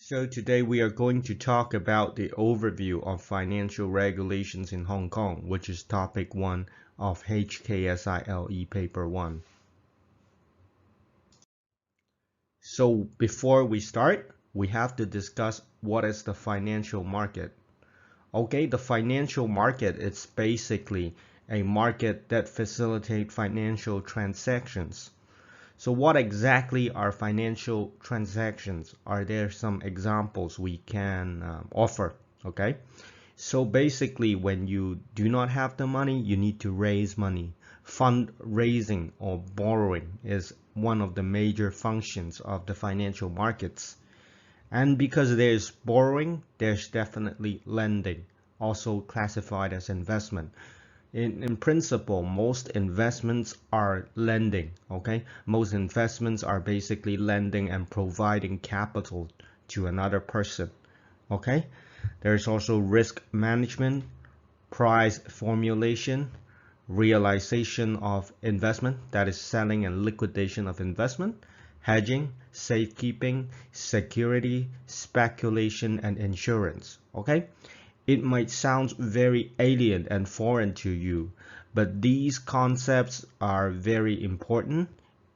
So today we are going to talk about the overview of financial regulations in Hong Kong, which is topic 1 of HKSI LE paper 1. So before we start, we have to discuss what is the financial market. Okay, the financial market is basically a market that facilitates financial transactions. So what exactly are financial transactions? Are there some examples we can offer? Okay, so basically when you do not have the money, you need to raise money. Fundraising or borrowing is one of the major functions of the financial markets. And because there's borrowing, there's definitely lending, also classified as investment. In principle, most investments are lending, okay? Most investments are basically lending and providing capital to another person, okay? There's also risk management, price formulation, realization of investment, that is selling and liquidation of investment, hedging, safekeeping, security, speculation, and insurance, okay? It might sound very alien and foreign to you, but these concepts are very important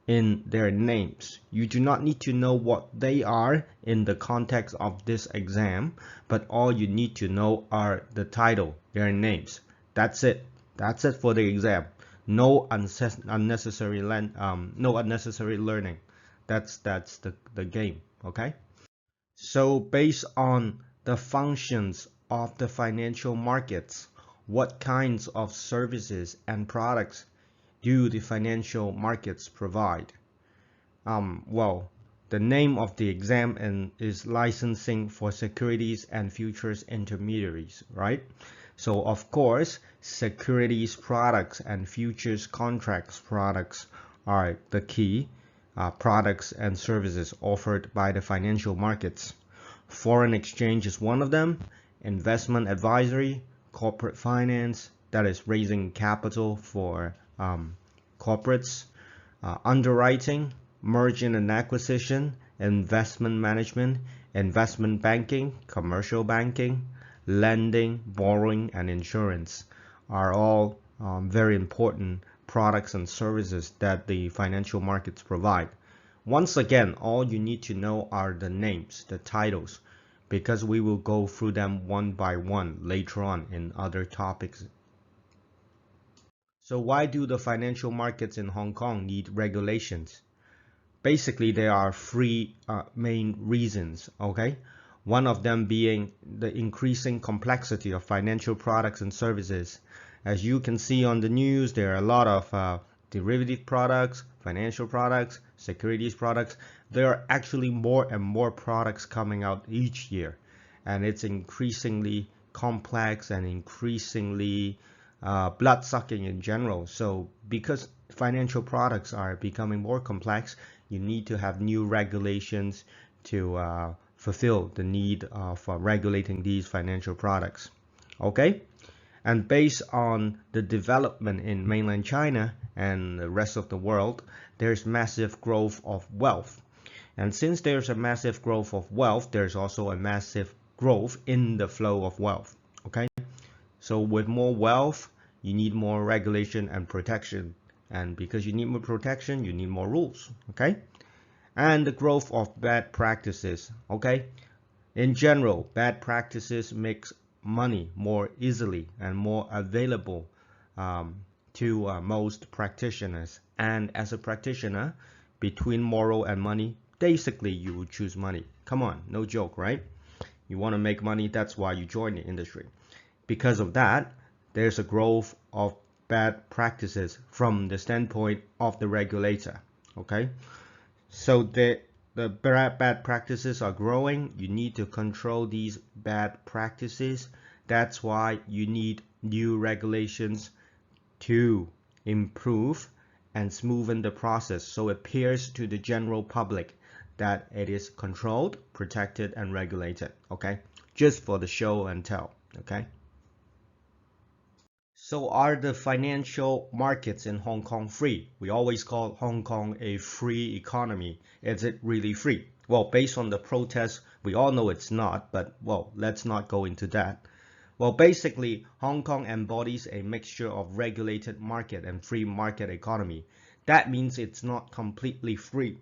in their names. You do not need to know what they are in the context of this exam, but all you need to know are the title, their names. That's it. That's it for the exam. No unnecessary learning. That's the game, okay? So based on the functions of the financial markets, what kinds of services and products do the financial markets provide? Well, the name of the exam is licensing for securities and futures intermediaries, right? So of course, securities products and futures contracts products are the key products and services offered by the financial markets. Foreign exchange is one of them. Investment advisory, corporate finance, that is raising capital for corporates, underwriting, merger and acquisition, investment management, investment banking, commercial banking, lending, borrowing, and insurance are all very important products and services that the financial markets provide. Once again, all you need to know are the names, the titles, because we will go through them one by one later on in other topics. So why do the financial markets in Hong Kong need regulations? Basically, there are three main reasons, okay? One of them being the increasing complexity of financial products and services. As you can see on the news, there are a lot of derivative products, financial products, securities products. There are actually more and more products coming out each year, and it's increasingly complex and increasingly blood-sucking in general. So because financial products are becoming more complex, you need to have new regulations to fulfill the need of regulating these financial products. Okay? And based on the development in mainland China and the rest of the world, there's massive growth of wealth. And since there's a massive growth of wealth, there's also a massive growth in the flow of wealth. Okay? So with more wealth, you need more regulation and protection. And because you need more protection, you need more rules. Okay? And the growth of bad practices. Okay? In general, bad practices makes money more easily and more available to most practitioners. And as a practitioner, between moral and money, basically you would choose money. Come on, no joke, right? You want to make money, that's why you join the industry. Because of that, there's a growth of bad practices from the standpoint of the regulator. Okay, so the bad practices are growing. You need to control these bad practices. That's why you need new regulations to improve and smoothen the process so it appears to the general public that it is controlled, protected, and regulated. Okay, just for the show and tell. Okay. So are the financial markets in Hong Kong free? We always call Hong Kong a free economy. Is it really free? Well, based on the protests We all know it's not, but well, let's not go into that. Well, basically, Hong Kong embodies a mixture of regulated market and free market economy. That means it's not completely free.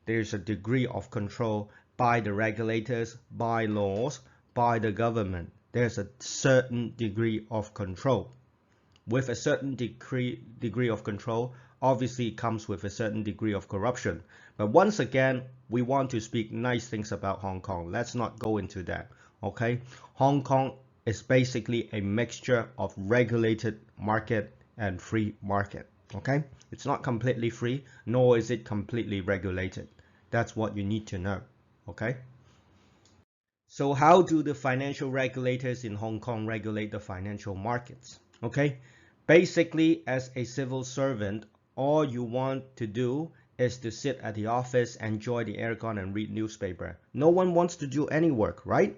There's a degree of control by the regulators, by laws, by the government. There's a certain degree of control. With a certain degree of control, obviously it comes with a certain degree of corruption. But once again, we want to speak nice things about Hong Kong. Let's not go into that, okay? Hong Kong is basically a mixture of regulated market and free market, okay? It's not completely free, nor is it completely regulated. That's what you need to know, okay? So how do the financial regulators in Hong Kong regulate the financial markets? Okay, basically as a civil servant, all you want to do is to sit at the office, enjoy the aircon and read newspaper. No one wants to do any work, right?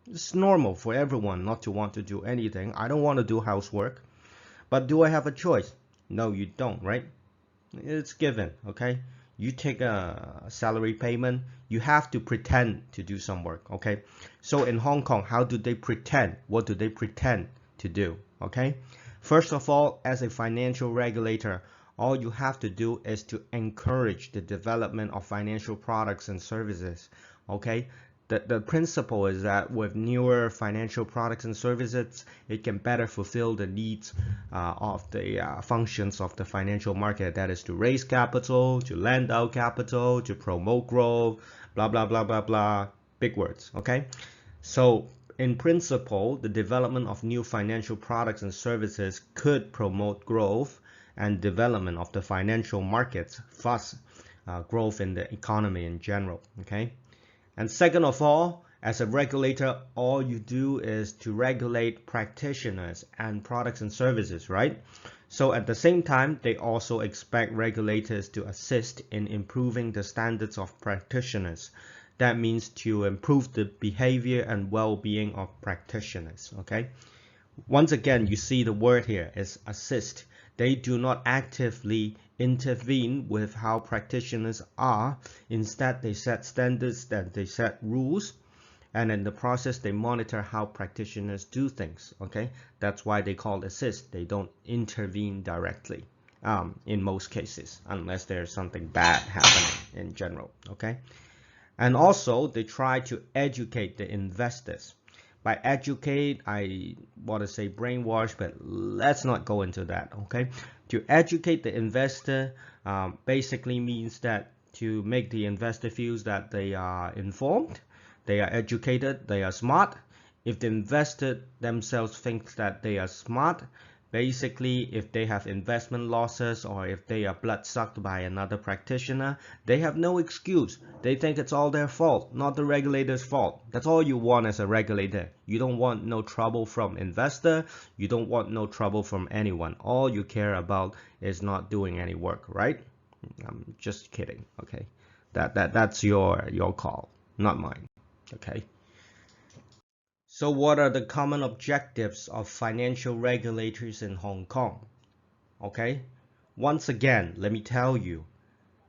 It's normal for everyone not to want to do anything. I don't want to do housework. But do I have a choice? No, you don't, right? It's given, okay? You take a salary payment, you have to pretend to do some work, okay? So in Hong Kong, how do they pretend? What do they pretend to do, okay? First of all, as a financial regulator, all you have to do is to encourage the development of financial products and services, okay? The principle is that with newer financial products and services, it can better fulfill the needs of the functions of the financial market. That is to raise capital, to lend out capital, to promote growth, blah, blah, blah, blah, blah. Big words, okay? So in principle, the development of new financial products and services could promote growth and development of the financial markets, thus growth in the economy in general, okay? And second of all, as a regulator, all you do is to regulate practitioners and products and services, right? So at the same time, they also expect regulators to assist in improving the standards of practitioners. That means to improve the behavior and well-being of practitioners, okay? Once again, you see the word here is assist. They do not actively intervene with how practitioners are. Instead, they set standards, and they set rules, and in the process, they monitor how practitioners do things, okay? That's why they call assist. They don't intervene directly in most cases, unless there's something bad happening in general, okay? And also, they try to educate the investors. By educate, I want to say brainwash, but let's not go into that, okay? To educate the investor basically means that to make the investor feel that they are informed, they are educated, they are smart. If the investor themselves thinks that they are smart, basically if they have investment losses or if they are bloodsucked by another practitioner, they have no excuse. They think it's all their fault, not the regulator's fault. That's all you want as a regulator. You don't want no trouble from investor. You don't want no trouble from anyone. All you care about is not doing any work, right? I'm just kidding, okay? That's your call, not mine, okay? So what are the common objectives of financial regulators in Hong Kong? Okay, once again, let me tell you,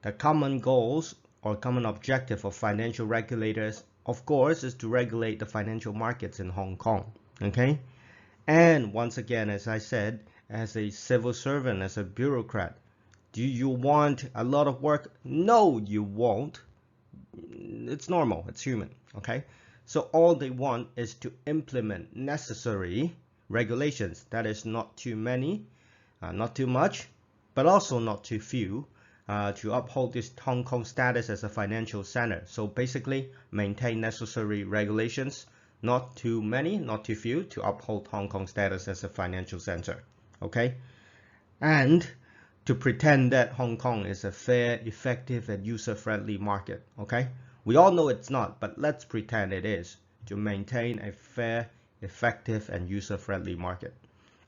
the common goals or common objective of financial regulators, of course, is to regulate the financial markets in Hong Kong. Okay, and once again, as I said, as a civil servant, as a bureaucrat, do you want a lot of work? No, you won't. It's normal, it's human, okay? So all they want is to implement necessary regulations. That is not too many, not too much, but also not too few, to uphold this Hong Kong status as a financial center. So basically, maintain necessary regulations, not too many, not too few, to uphold Hong Kong status as a financial center. Okay? And to pretend that Hong Kong is a fair, effective, and user-friendly market. Okay? We all know it's not, but let's pretend it is, to maintain a fair, effective, and user-friendly market.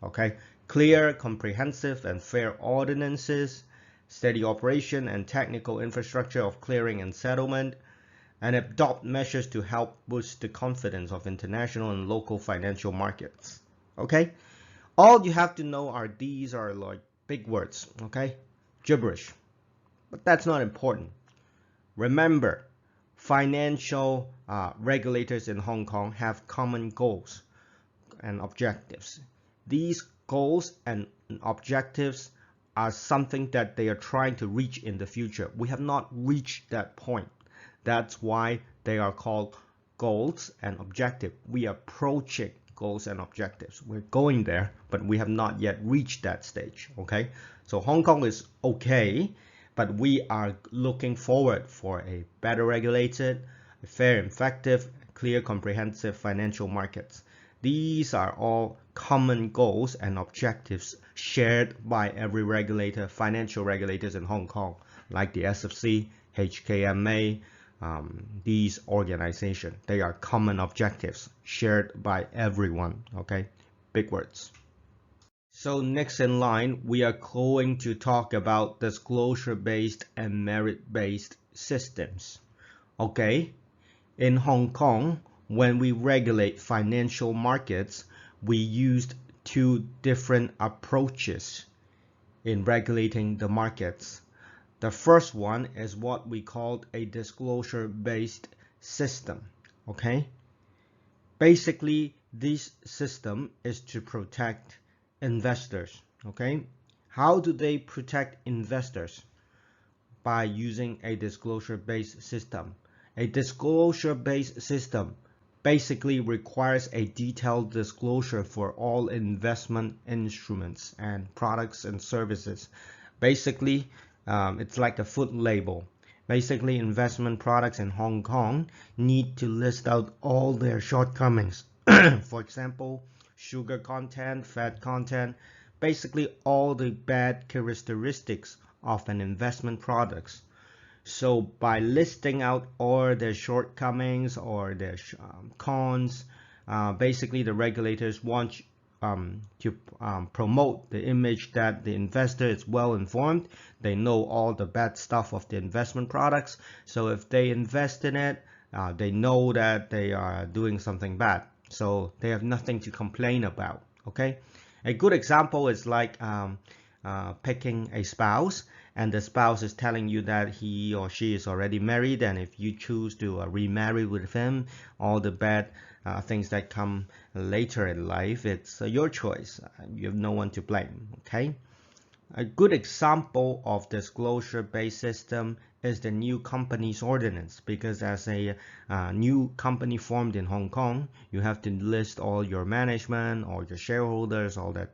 Okay? Clear, comprehensive, and fair ordinances, steady operation and technical infrastructure of clearing and settlement, and adopt measures to help boost the confidence of international and local financial markets. Okay? All you have to know are these are like big words, okay? Gibberish. But that's not important. Remember, financial regulators in Hong Kong have common goals and objectives. These goals and objectives are something that they are trying to reach in the future. We have not reached that point. That's why they are called goals and objectives. We are approaching goals and objectives. We're going there, but we have not yet reached that stage. Okay, so Hong Kong is okay, but we are looking forward for a better regulated, fair, effective, clear, comprehensive financial markets. These are all common goals and objectives shared by every regulator, financial regulators in Hong Kong, like the SFC, HKMA, these organizations. They are common objectives shared by everyone. Okay, big words. So next in line, we are going to talk about disclosure-based and merit-based systems. Okay, in Hong Kong, when we regulate financial markets, we used two different approaches in regulating the markets. The first one is what we called a disclosure-based system. Okay, basically this system is to protect investors. Okay, how do they protect investors? By using a disclosure-based system. A disclosure-based system basically requires a detailed disclosure for all investment instruments and products and services. Basically, it's like a food label. Basically, investment products in Hong Kong need to list out all their shortcomings. For example, sugar content, fat content, basically all the bad characteristics of an investment product. So by listing out all their shortcomings or their cons, basically the regulators want to promote the image that the investor is well informed. They know all the bad stuff of the investment products. So if they invest in it, they know that they are doing something bad. So they have nothing to complain about. Okay, a good example is like picking a spouse, and the spouse is telling you that he or she is already married, and if you choose to remarry with him, all the bad things that come later in life, it's your choice. You have no one to blame. Okay, a good example of disclosure-based system is the new companies ordinance, because as a new company formed in Hong Kong, you have to list all your management, all your shareholders, all that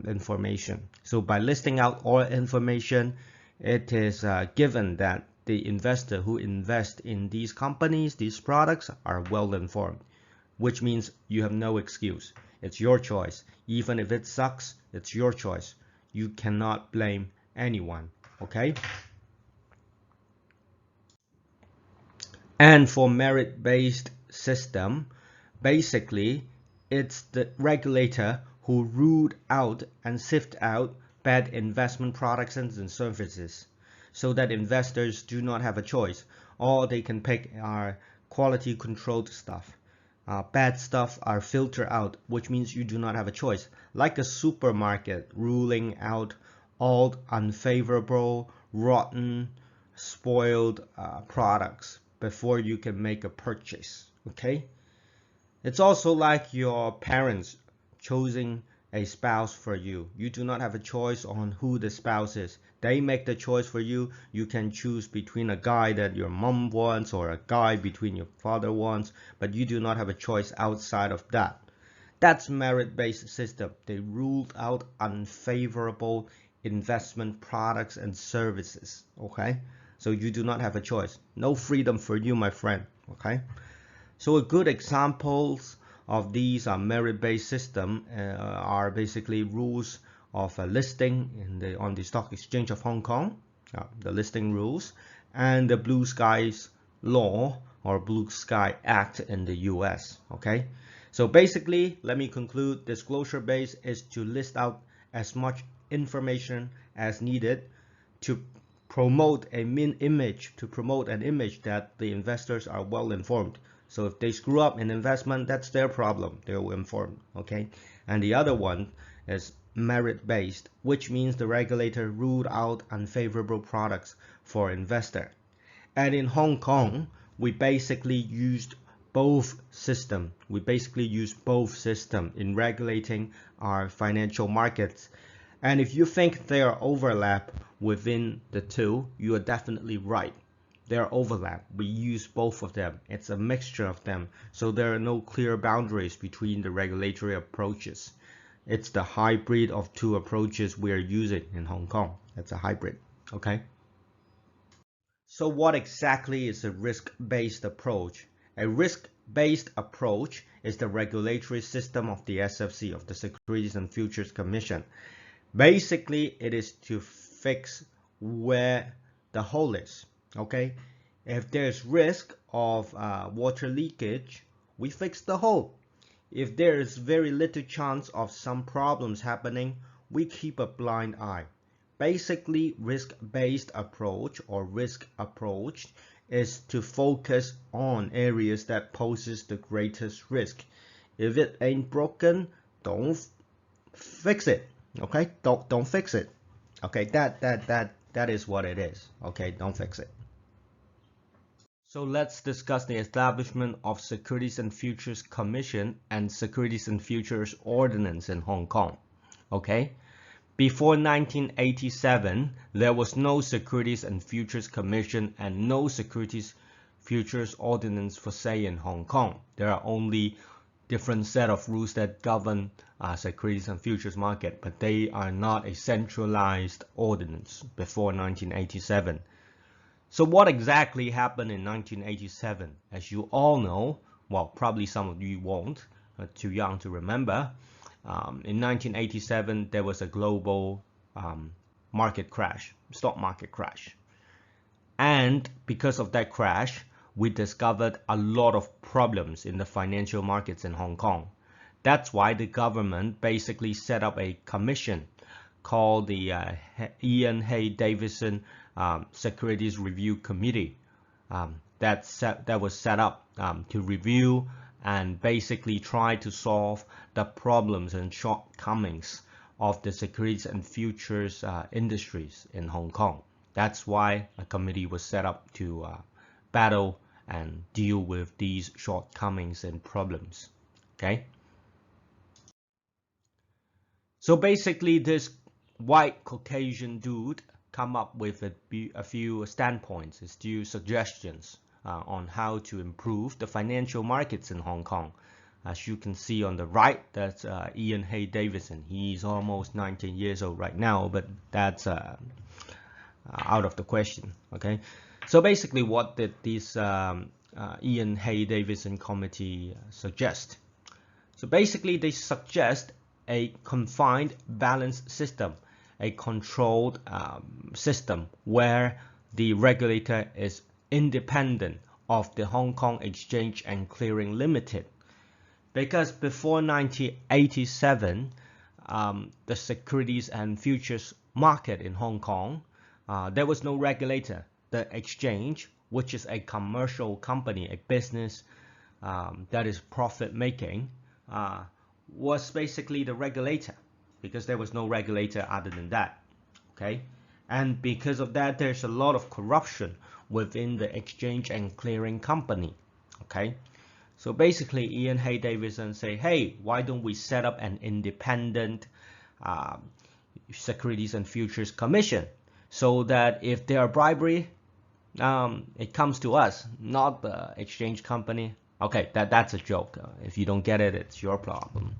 information. So by listing out all information, it is given that the investor who invests in these companies, these products, are well informed, which means you have no excuse. It's your choice. Even if it sucks, it's your choice. You cannot blame anyone. Okay? And for merit-based system, basically it's the regulator who ruled out and sift out bad investment products and services, so that investors do not have a choice. All they can pick are quality controlled stuff. Bad stuff are filtered out, which means you do not have a choice. Like a supermarket ruling out all unfavorable, rotten, spoiled products before you can make a purchase. Okay? It's also like your parents choosing a spouse for you. You do not have a choice on who the spouse is. They make the choice for you. You can choose between a guy that your mom wants or a guy between your father wants, but you do not have a choice outside of that. That's merit-based system. They ruled out unfavorable investment products and services. Okay, so you do not have a choice. No freedom for you, my friend. Okay, so a good examples of these merit-based system are basically rules of listing on the Stock Exchange of Hong Kong, the listing rules, and the Blue Skies Law or Blue Sky Act in the US. Okay, so basically, let me conclude, disclosure-based is to list out as much information as needed to promote an image that the investors are well informed. So if they screw up in investment, that's their problem. They're informed. Okay, and the other one is merit-based, which means the regulator ruled out unfavorable products for investor. And in Hong Kong, we basically used both system. We basically use both system in regulating our financial markets. And if you think there are overlap within the two, you are definitely right. There are overlap. We use both of them. It's a mixture of them. So there are no clear boundaries between the regulatory approaches. It's the hybrid of two approaches we are using in Hong Kong. It's a hybrid, okay? So what exactly is a risk-based approach? A risk-based approach is the regulatory system of the SFC, of the Securities and Futures Commission. Basically, it is to fix where the hole is, okay? If there's risk of water leakage, we fix the hole. If there is very little chance of some problems happening, we keep a blind eye. Basically, risk-based approach or risk approach is to focus on areas that poses the greatest risk. If it ain't broken, don't fix it. Okay, don't fix it. Okay, that is what it is. Okay, don't fix it. So let's discuss the establishment of Securities and Futures Commission and Securities and Futures Ordinance in Hong Kong. Okay, before 1987, there was no Securities and Futures Commission and no Securities Futures Ordinance for say in Hong Kong. There are only different set of rules that govern securities and futures market, but they are not a centralized ordinance before 1987. So what exactly happened in 1987? As you all know, well, probably some of you won't, too young to remember. In 1987, there was a global market crash, stock market crash. And because of that crash, we discovered a lot of problems in the financial markets in Hong Kong. That's why the government basically set up a commission called the Hey Davidson Securities Review Committee that was set up to review and basically try to solve the problems and shortcomings of the securities and futures industries in Hong Kong. That's why a committee was set up to battle and deal with these shortcomings and problems. Okay. So basically, this white Caucasian dude come up with a few standpoints, a few suggestions on how to improve the financial markets in Hong Kong. As you can see on the right, that's Ian Hey Davidson. He's almost 19 years old right now, but that's out of the question. Okay, so basically, what did this Ian Hey Davidson Committee suggest? So basically, they suggest a confined balance system, a controlled system where the regulator is independent of the Hong Kong Exchange and Clearing Limited. Because before 1987, the securities and futures market in Hong Kong, there was no regulator. The exchange, which is a commercial company, a business that is profit making, was basically the regulator, because there was no regulator other than that. Okay, and because of that, there's a lot of corruption within the exchange and clearing company. Okay, so basically Ian Hey Davidson say, hey, why don't we set up an independent Securities and Futures Commission, so that if there are bribery, it comes to us, not the exchange company. Okay, that's a joke. If you don't get it, it's your problem.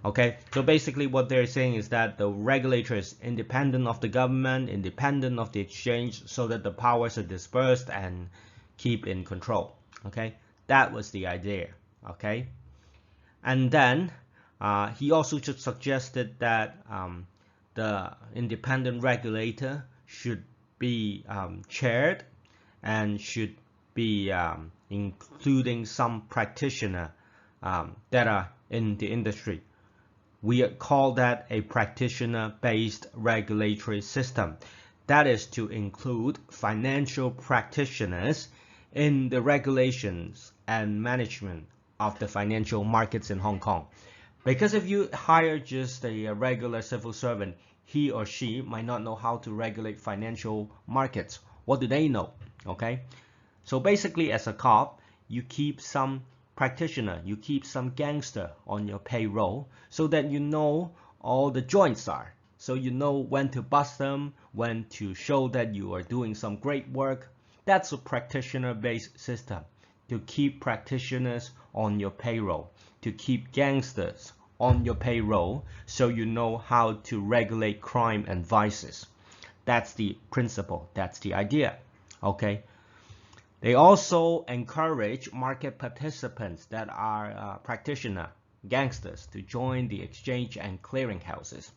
Okay, so basically what they're saying is that the regulator is independent of the government, independent of the exchange, so that the powers are dispersed and keep in control. Okay, that was the idea. Okay, and then he also just suggested that the independent regulator should be chaired and should be including some practitioner that are in the industry. We call that a practitioner-based regulatory system. That is to include financial practitioners in the regulations and management of the financial markets in Hong Kong. Because if you hire just a regular civil servant, he or she might not know how to regulate financial markets. What do they know? Okay, So basically, as a cop, you keep some practitioner, you keep some gangster on your payroll so that you know all the joints are. So you know when to bust them, when to show that you are doing some great work. That's a practitioner-based system, to keep practitioners on your payroll, to keep gangsters on your payroll so you know how to regulate crime and vices. That's the principle, that's the idea, okay? They also encourage market participants that are practitioner gangsters to join the exchange and clearing houses,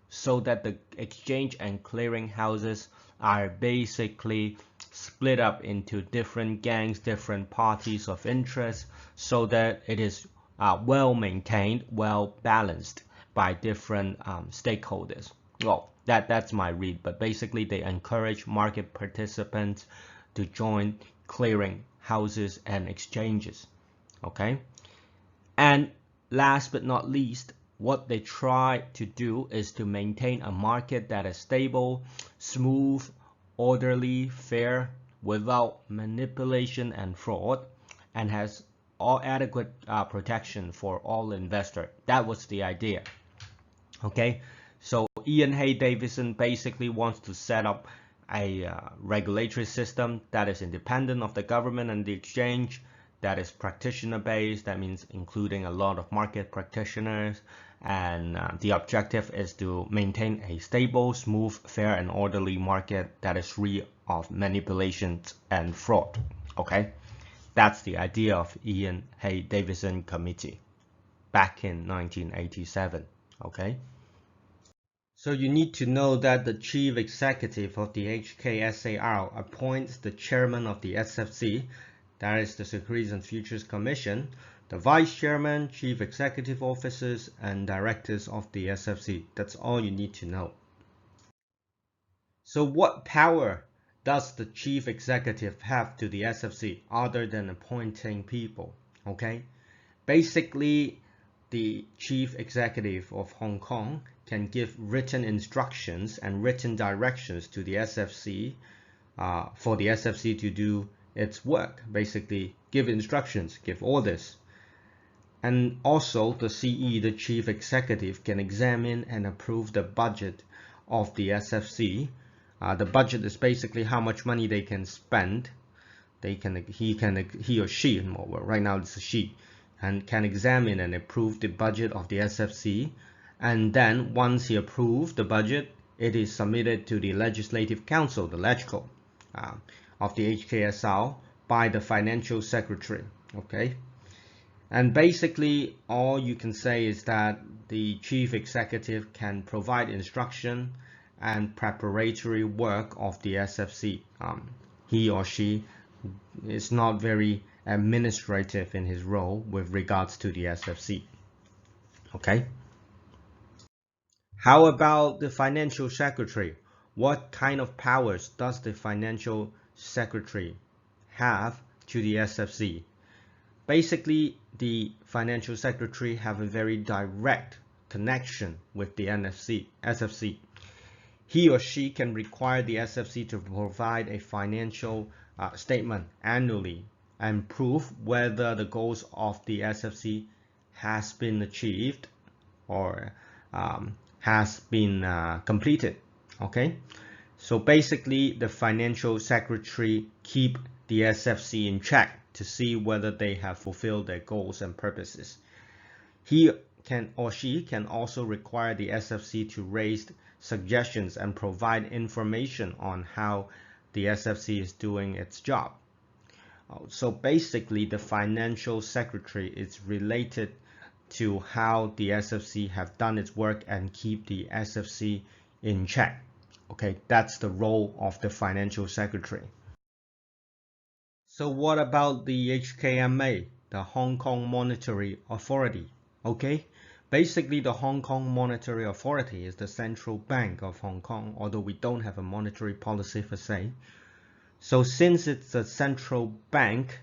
so that the exchange and clearing houses are basically split up into different gangs, different parties of interest, so that it is well maintained, well balanced by different stakeholders. Well, that's my read, but basically they encourage market participants to join clearing houses and exchanges, okay? And last but not least, what they try to do is to maintain a market that is stable, smooth, orderly, fair, without manipulation and fraud, and has all adequate protection for all investors. That was the idea, okay? So Ian Hey Davidson basically wants to set up a regulatory system that is independent of the government and the exchange, that is practitioner based. That means including a lot of market practitioners, and the objective is to maintain a stable, smooth, fair and orderly market that is free of manipulations and fraud. Okay, that's the idea of Ian Hey Davidson Committee back in 1987. Okay, so you need to know that the chief executive of the HKSAR appoints the chairman of the SFC, that is the Securities and Futures Commission, the vice chairman, chief executive officers, and directors of the SFC. That's all you need to know. So what power does the chief executive have to the SFC other than appointing people? Okay, basically the chief executive of Hong Kong can give written instructions and written directions to the SFC for the SFC to do its work. Basically give instructions, give orders. And also the CE, the chief executive, can examine and approve the budget of the SFC. The budget is basically how much money they can spend. He or she, well, right now it's a she, and can examine and approve the budget of the SFC. And then once he approves the budget, it is submitted to the Legislative Council, the LegCo, of the HKSI by the Financial Secretary. Okay, and basically all you can say is that the chief executive can provide instruction and preparatory work of the SFC. He or she is not very administrative in his role with regards to the SFC. Okay. How about the financial secretary? What kind of powers does the financial secretary have to the SFC? Basically, the financial secretary have a very direct connection with the SFC. He or she can require the SFC to provide a financial statement annually and prove whether the goals of the SFC has been achieved or has been completed. Okay, so basically the financial secretary keep the SFC in check to see whether they have fulfilled their goals and purposes. He can or she can also require the SFC to raise suggestions and provide information on how the SFC is doing its job. So basically the financial secretary is related to how the SFC have done its work and keep the SFC in check. Okay, that's the role of the financial secretary. So what about the HKMA, the Hong Kong Monetary Authority? Okay, basically the Hong Kong Monetary Authority is the central bank of Hong Kong, although we don't have a monetary policy per se. So since it's a central bank,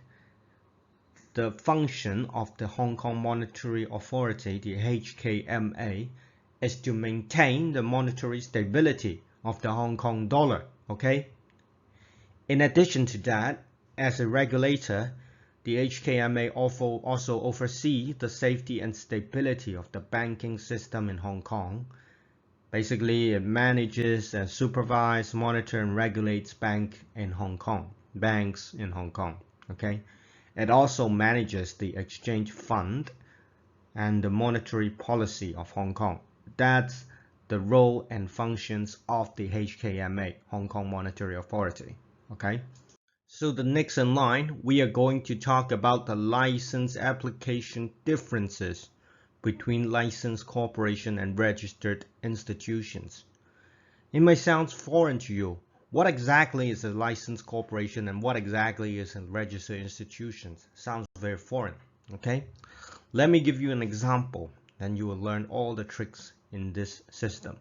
the function of the Hong Kong Monetary Authority, the HKMA, is to maintain the monetary stability of the Hong Kong dollar. Okay. In addition to that, As a regulator, the HKMA also oversees the safety and stability of the banking system in Hong Kong. Basically, it manages and supervises, monitors, and regulates banks in Hong Kong. Okay. It also manages the exchange fund and the monetary policy of Hong Kong. That's the role and functions of the HKMA, Hong Kong Monetary Authority. Okay. So the next in line, we are going to talk about the license application differences between licensed corporation and registered institutions. It may sound foreign to you. What exactly is a licensed corporation and what exactly is a registered institution? Sounds very foreign, okay? Let me give you an example, and you will learn all the tricks in this system.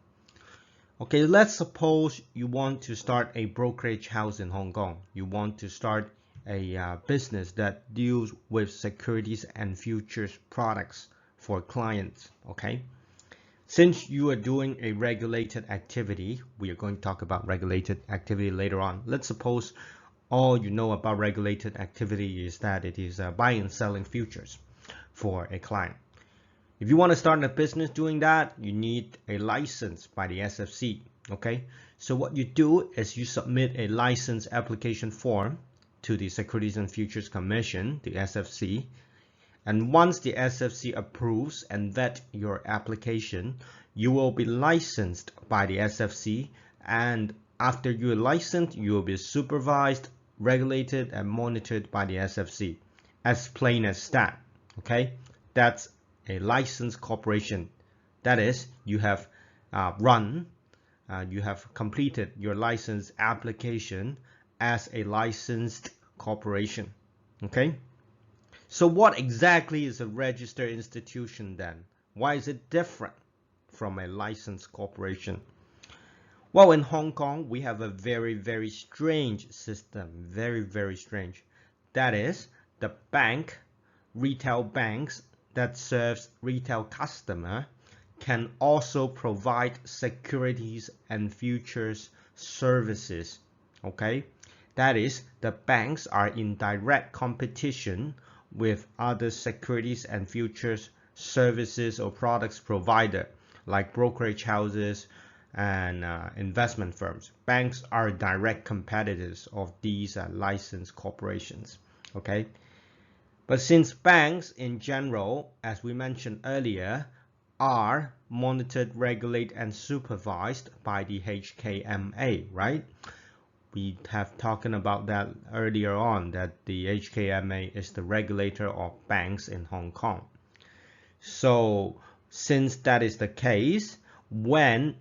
Okay, let's suppose you want to start a brokerage house in Hong Kong. You want to start a business that deals with securities and futures products for clients, okay? Since you are doing a regulated activity, we are going to talk about regulated activity later on. Let's suppose all you know about regulated activity is that it is buying and selling futures for a client. If you want to start a business doing that, you need a license by the SFC, okay? So what you do is you submit a license application form to the Securities and Futures Commission, the SFC, and once the SFC approves and vets your application, you will be licensed by the SFC, and after you are licensed, you will be supervised, regulated, and monitored by the SFC. As plain as that, okay? That's a licensed corporation. That is, you have you have completed your license application as a licensed corporation, okay? So what exactly is a registered institution then? Why is it different from a licensed corporation? Well, in Hong Kong, we have a very strange system, very strange. That is, the retail banks that serves retail customer can also provide securities and futures services, okay? That is, the banks are in direct competition with other securities and futures services or products provider like brokerage houses and investment firms. Banks are direct competitors of these licensed corporations, okay? But since banks in general, as we mentioned earlier, are monitored, regulated, and supervised by the HKMA, right? We have talked about that earlier on, that the HKMA is the regulator of banks in Hong Kong. So since that is the case, when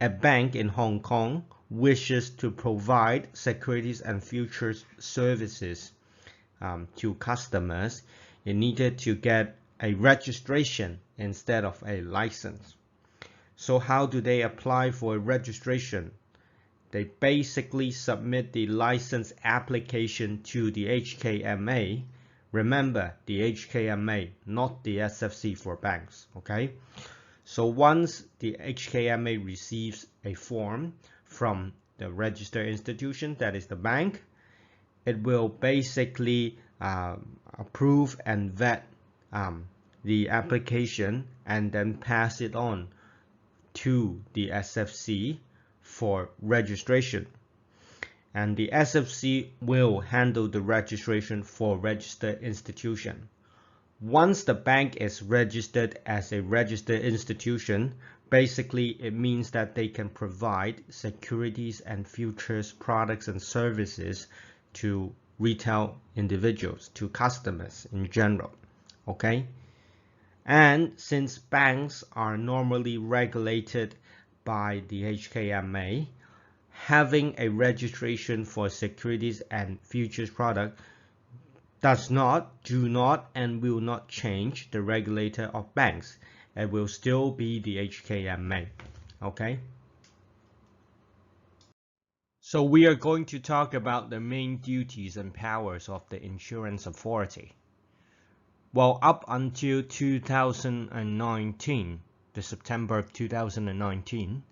a bank in Hong Kong wishes to provide securities and futures services to customers, it needed to get a registration instead of a license. So how do they apply for a registration? They basically submit the license application to the HKMA. Remember, the HKMA, not the SFC for banks, okay? So once the HKMA receives a form from the registered institution, that is the bank, it will basically approve and vet the application and then pass it on to the SFC for registration. And the SFC will handle the registration for registered institution. Once the bank is registered as a registered institution, basically it means that they can provide securities and futures products and services to retail individuals, to customers in general, okay? And since banks are normally regulated by the HKMA, having a registration for securities and futures product do not, and will not change the regulator of banks. It will still be the HKMA, okay? So we are going to talk about the main duties and powers of the insurance authority. Well, up until 2019, the September of 2019,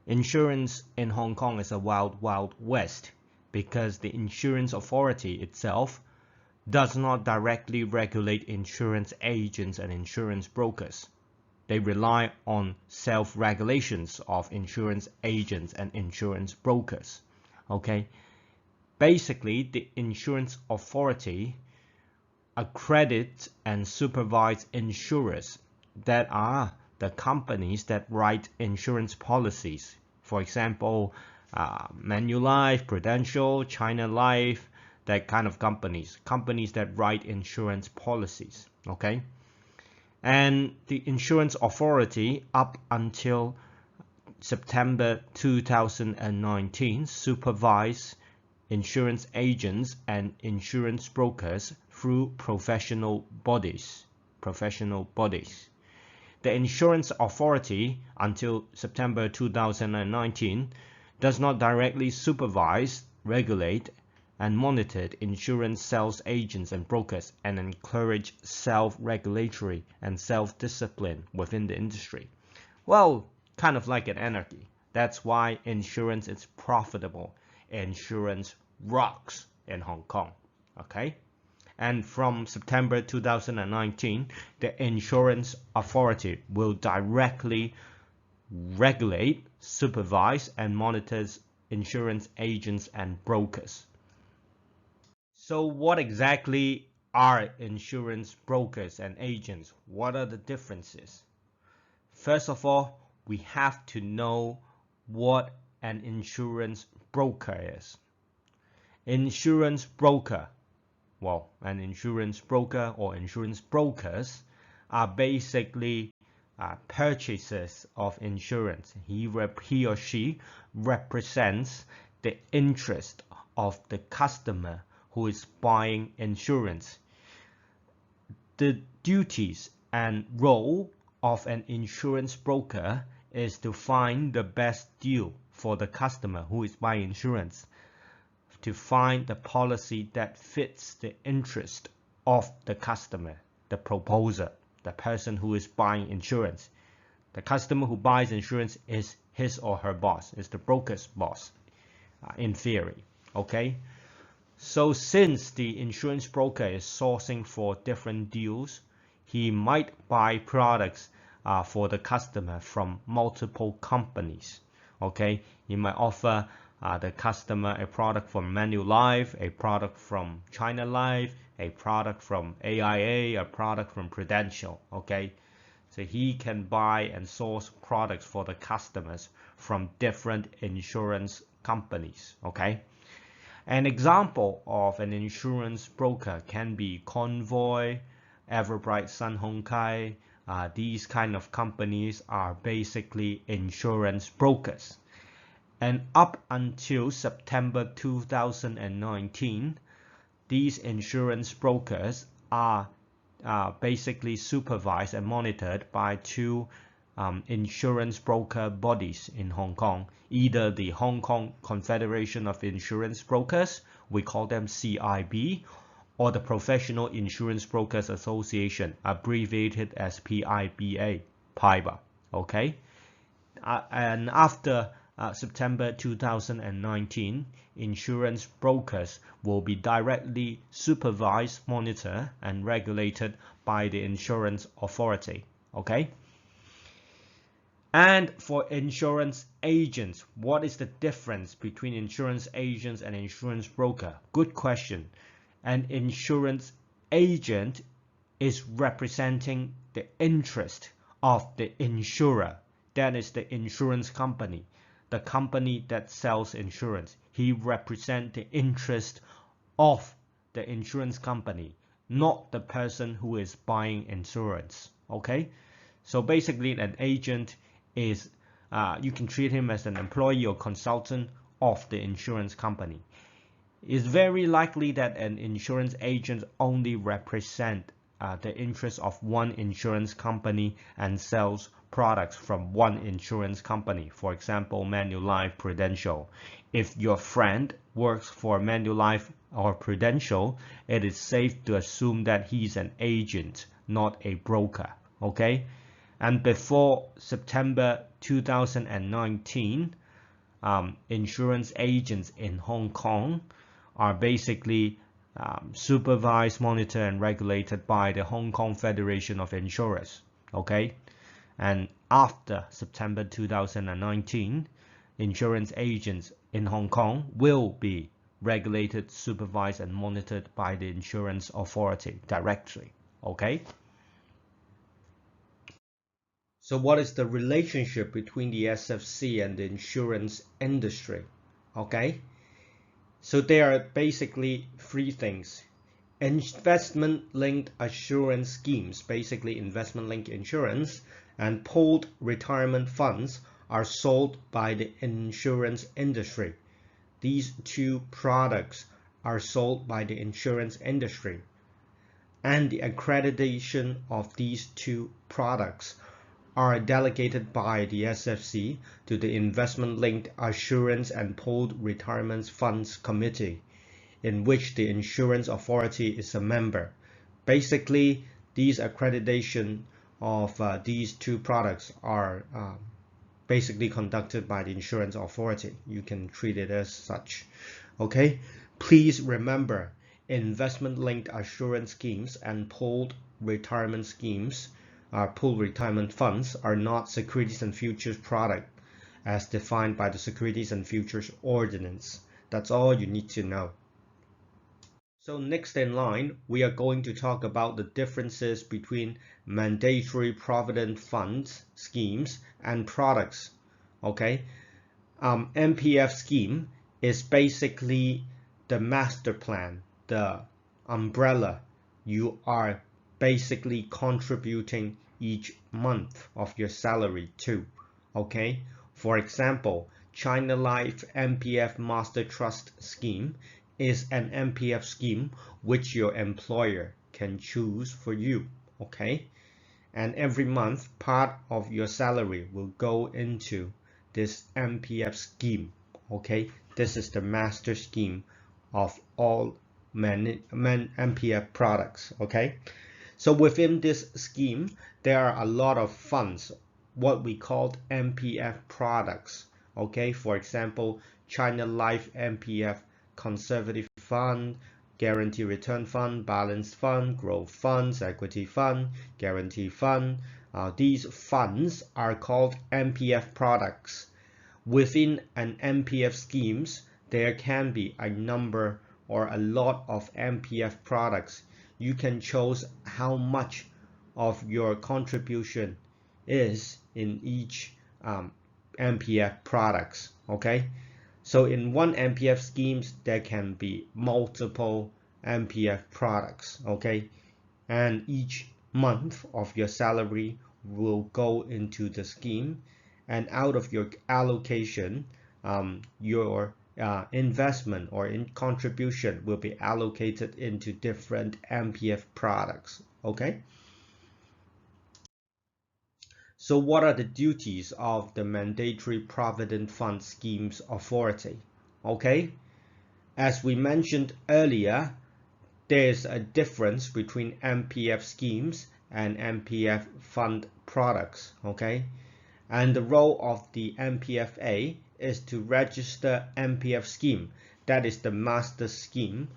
insurance in Hong Kong is a wild west. because the insurance authority itself does not directly regulate insurance agents and insurance brokers. They rely on self-regulations of insurance agents and insurance brokers. Okay, basically the insurance authority accredits and supervise insurers that are the companies that write insurance policies. For example, Manulife, Prudential, China Life, that kind of companies that write insurance policies. Okay, and the insurance authority up until September 2019 supervise insurance agents and insurance brokers through professional bodies. The insurance authority until September 2019 does not directly supervise, regulate, and monitor insurance sales agents and brokers and encourage self-regulatory and self-discipline within the industry. Well, kind of like an anarchy. That's why insurance is profitable. Insurance rocks in Hong Kong. Okay? And from September 2019, the insurance authority will directly regulate, supervise, and monitor insurance agents and brokers. So what exactly are insurance brokers and agents? What are the differences? First of all, we have to know what an insurance broker is. Insurance broker, well, an insurance broker or insurance brokers are basically purchasers of insurance. He or she represents the interest of the customer who is buying insurance. The duties and role of an insurance broker is to find the best deal for the customer who is buying insurance, to find the policy that fits the interest of the customer, the proposer, the person who is buying insurance. The customer who buys insurance is his or her boss, is the broker's boss, in theory. Okay, so since the insurance broker is sourcing for different deals, he might buy products for the customer from multiple companies. Okay, he might offer the customer a product from Manulife, a product from China Life, a product from AIA, a product from Prudential. Okay, so he can buy and source products for the customers from different insurance companies. Okay, an example of an insurance broker can be Convoy, Everbright, Sun Hong Kai. These kind of companies are basically insurance brokers. And up until September 2019, these insurance brokers are basically supervised and monitored by two insurance broker bodies in Hong Kong, either the Hong Kong Confederation of Insurance Brokers, we call them CIB, or the Professional Insurance Brokers Association, abbreviated as PIBA. Okay, and after September 2019, insurance brokers will be directly supervised, monitored, and regulated by the insurance authority. Okay. And for insurance agents, what is the difference between insurance agents and insurance broker? Good question. An insurance agent is representing the interest of the insurer, that is the insurance company, the company that sells insurance. He represents the interest of the insurance company, not the person who is buying insurance. Okay, so basically an agent is you can treat him as an employee or consultant of the insurance company. It's very likely that an insurance agent only represents the interest of one insurance company and sells products from one insurance company. For example, Manulife, Prudential. If your friend works for Manulife or Prudential, it is safe to assume that he's an agent, not a broker. Okay, and before September 2019, insurance agents in Hong Kong are basically supervised, monitored, and regulated by the Hong Kong Federation of Insurers. Okay, and after September 2019, insurance agents in Hong Kong will be regulated, supervised, and monitored by the insurance authority directly. Okay. So what is the relationship between the SFC and the insurance industry? Okay. So there are basically three things. Investment-linked assurance schemes, basically investment-linked insurance, and pooled retirement funds are sold by the insurance industry. These two products are sold by the insurance industry. And the accreditation of these two products are delegated by the SFC to the Investment-Linked Assurance and Pooled Retirement Funds Committee, in which the insurance authority is a member. Basically, these accreditation of these two products are basically conducted by the insurance authority. You can treat it as such. Okay, please remember, investment-linked assurance schemes and pooled retirement schemes, pooled retirement funds, are not securities and futures product as defined by the Securities and Futures Ordinance. That's all you need to know. So next in line, we are going to talk about the differences between mandatory provident funds schemes and products. Okay, MPF scheme is basically the master plan, the umbrella you are basically contributing each month of your salary to. Okay, for example, China Life MPF Master Trust Scheme is an MPF scheme which your employer can choose for you. Okay, and every month part of your salary will go into this MPF scheme. Okay, this is the master scheme of all MPF products. Okay, so within this scheme there are a lot of funds, what we call MPF products. Okay, for example, China Life MPF Conservative Fund, Guarantee Return Fund, Balanced Fund, Growth Funds, Equity Fund, Guarantee Fund. These funds are called MPF products. Within an MPF schemes, there can be a number or a lot of MPF products. You can choose how much of your contribution is in each MPF products. Okay, so in one MPF schemes there can be multiple MPF products. Okay, and each month of your salary will go into the scheme, and out of your allocation, your investment or in contribution will be allocated into different MPF products. Okay, so what are the duties of the Mandatory Provident Fund Schemes Authority? Okay, as we mentioned earlier, there's a difference between MPF schemes and MPF fund products. Okay, and the role of the MPFA is to register MPF scheme, that is the master scheme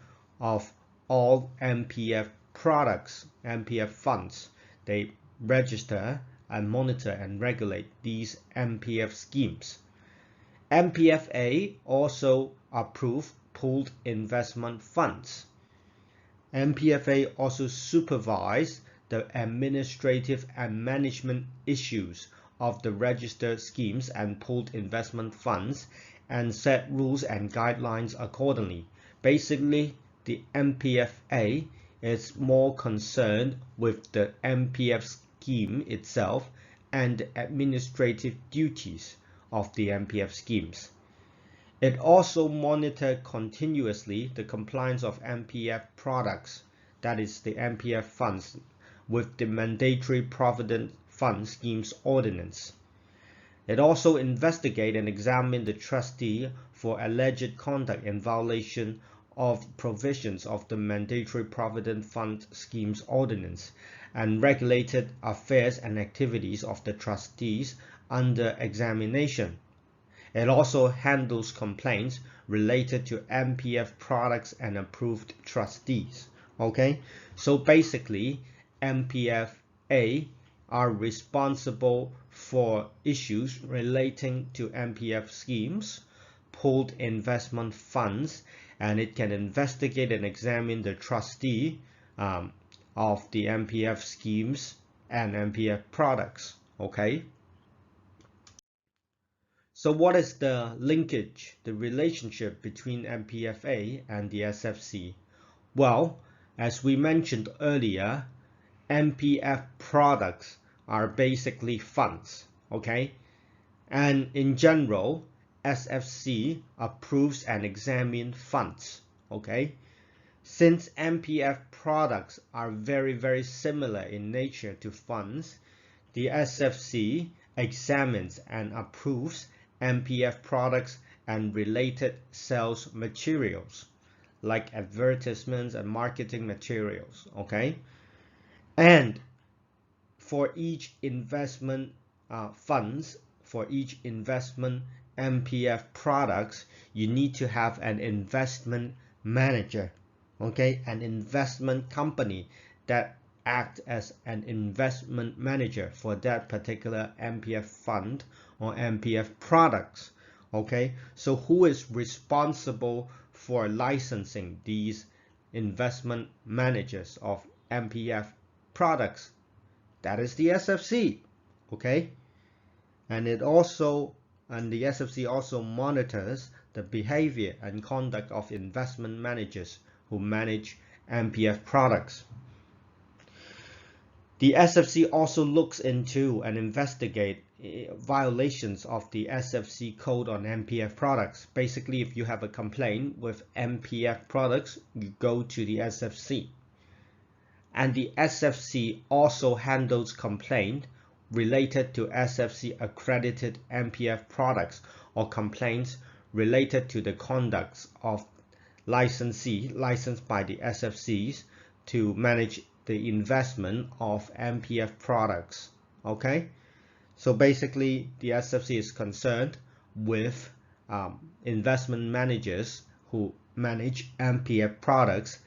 of all MPF products, MPF funds. They register and monitor and regulate these MPF schemes. MPFA also approve pooled investment funds. MPFA also supervise the administrative and management issues of the registered schemes and pooled investment funds and set rules and guidelines accordingly. Basically, the MPFA is more concerned with the MPF scheme itself and the administrative duties of the MPF schemes. It also monitors continuously the compliance of MPF products, that is the MPF funds, with the Mandatory Provident Fund Schemes Ordinance. It also investigates and examines the trustee for alleged conduct in violation of provisions of the Mandatory Provident Fund Schemes Ordinance and regulated affairs and activities of the trustees under examination. It also handles complaints related to MPF products and approved trustees. Okay, so basically MPFA are responsible for issues relating to MPF schemes, pooled investment funds, and it can investigate and examine the trustee of the MPF schemes and MPF products. Okay, so what is the linkage, the relationship between MPFA and the SFC? Well, as we mentioned earlier, MPF products are basically funds, okay? And in general, SFC approves and examines funds, okay? Since MPF products are very similar in nature to funds, the SFC examines and approves MPF products and related sales materials like advertisements and marketing materials, okay? And for each investment funds, for each investment MPF products, you need to have an investment manager, okay? An investment company that act as an investment manager for that particular MPF fund or MPF products, okay? So who is responsible for licensing these investment managers of MPF products? That is the SFC, okay? And the SFC also monitors the behavior and conduct of investment managers who manage MPF products. The SFC also looks into and investigates violations of the SFC code on MPF products. Basically, if you have a complaint with MPF products, you go to the SFC. And the SFC also handles complaints related to SFC accredited MPF products or complaints related to the conduct of licensee licensed by the SFCs to manage the investment of MPF products. Okay, so basically the SFC is concerned with investment managers who manage MPF products,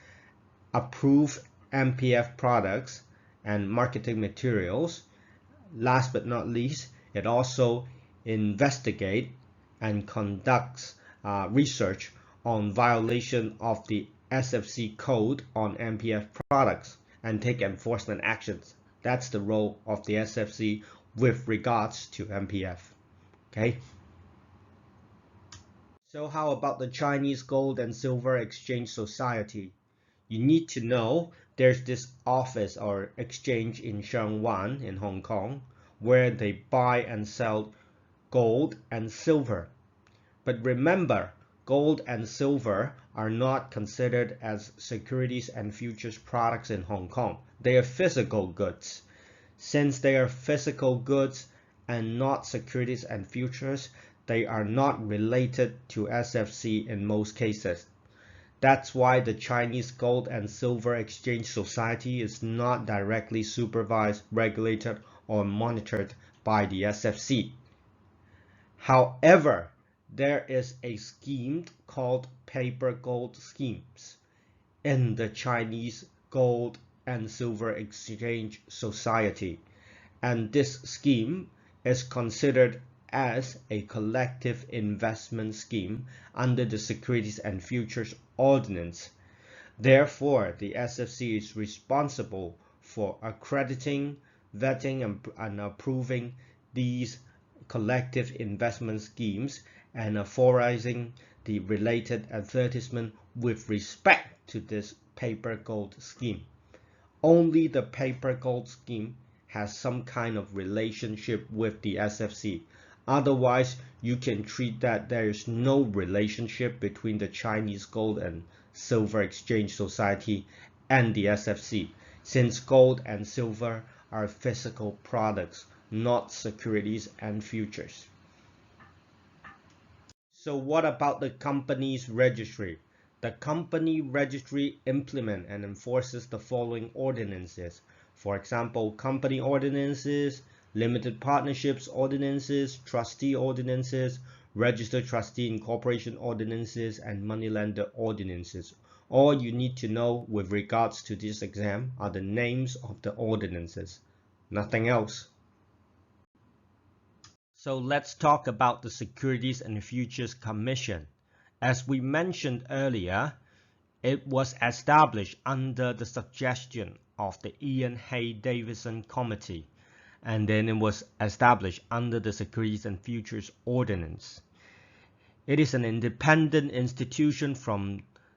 approve MPF products and marketing materials. Last but not least, it also investigates and conducts research on violation of the SFC code on MPF products and take enforcement actions. That's the role of the SFC with regards to MPF. Okay. So how about the Chinese Gold and Silver Exchange Society? You need to know there's this office or exchange in Sheung in Hong Kong where they buy and sell gold and silver. But remember, gold and silver are not considered as securities and futures products in Hong Kong. They are physical goods. Since they are physical goods and not securities and futures, they are not related to SFC in most cases. That's why the Chinese Gold and Silver Exchange Society is not directly supervised, regulated, or monitored by the SFC. However, there is a scheme called paper gold schemes in the Chinese Gold and Silver Exchange Society, and this scheme is considered as a collective investment scheme under the Securities and Futures Ordinance. Therefore, the SFC is responsible for accrediting, vetting, and approving these collective investment schemes and authorizing the related advertisement with respect to this paper gold scheme. Only the paper gold scheme has some kind of relationship with the SFC. Otherwise, you can treat that there is no relationship between the Chinese Gold and Silver Exchange Society and the SFC, since gold and silver are physical products, not securities and futures. So what about the company's registry? The company registry implements and enforces the following ordinances. For example, company ordinances, limited partnerships ordinances, trustee ordinances, registered trustee incorporation ordinances, and moneylender ordinances. All you need to know with regards to this exam are the names of the ordinances, nothing else. So let's talk about the Securities and Futures Commission. As we mentioned earlier, it was established under the suggestion of the Hey Davidson Committee, and then it was established under the Securities and Futures Ordinance. It is an independent institution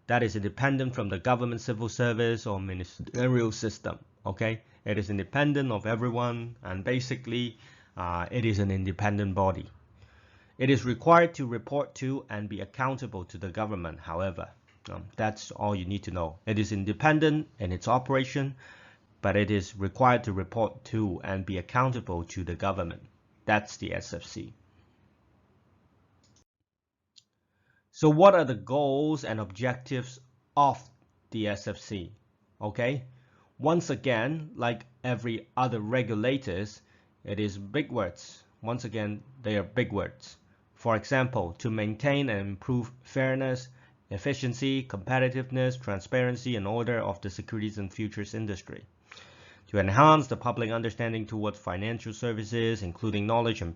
that is independent from the government civil service or ministerial system. Okay, it is independent of everyone, and basically it is an independent body. It is required to report to and be accountable to the government, however. That's all you need to know. It is independent in its operation, but it is required to report to and be accountable to the government. That's the SFC. So what are the goals and objectives of the SFC? Okay, once again, like every other regulators, it is big words. Once again, they are big words. For example, to maintain and improve fairness, efficiency, competitiveness, transparency, and order of the securities and futures industry. To enhance the public understanding towards financial services, including knowledge and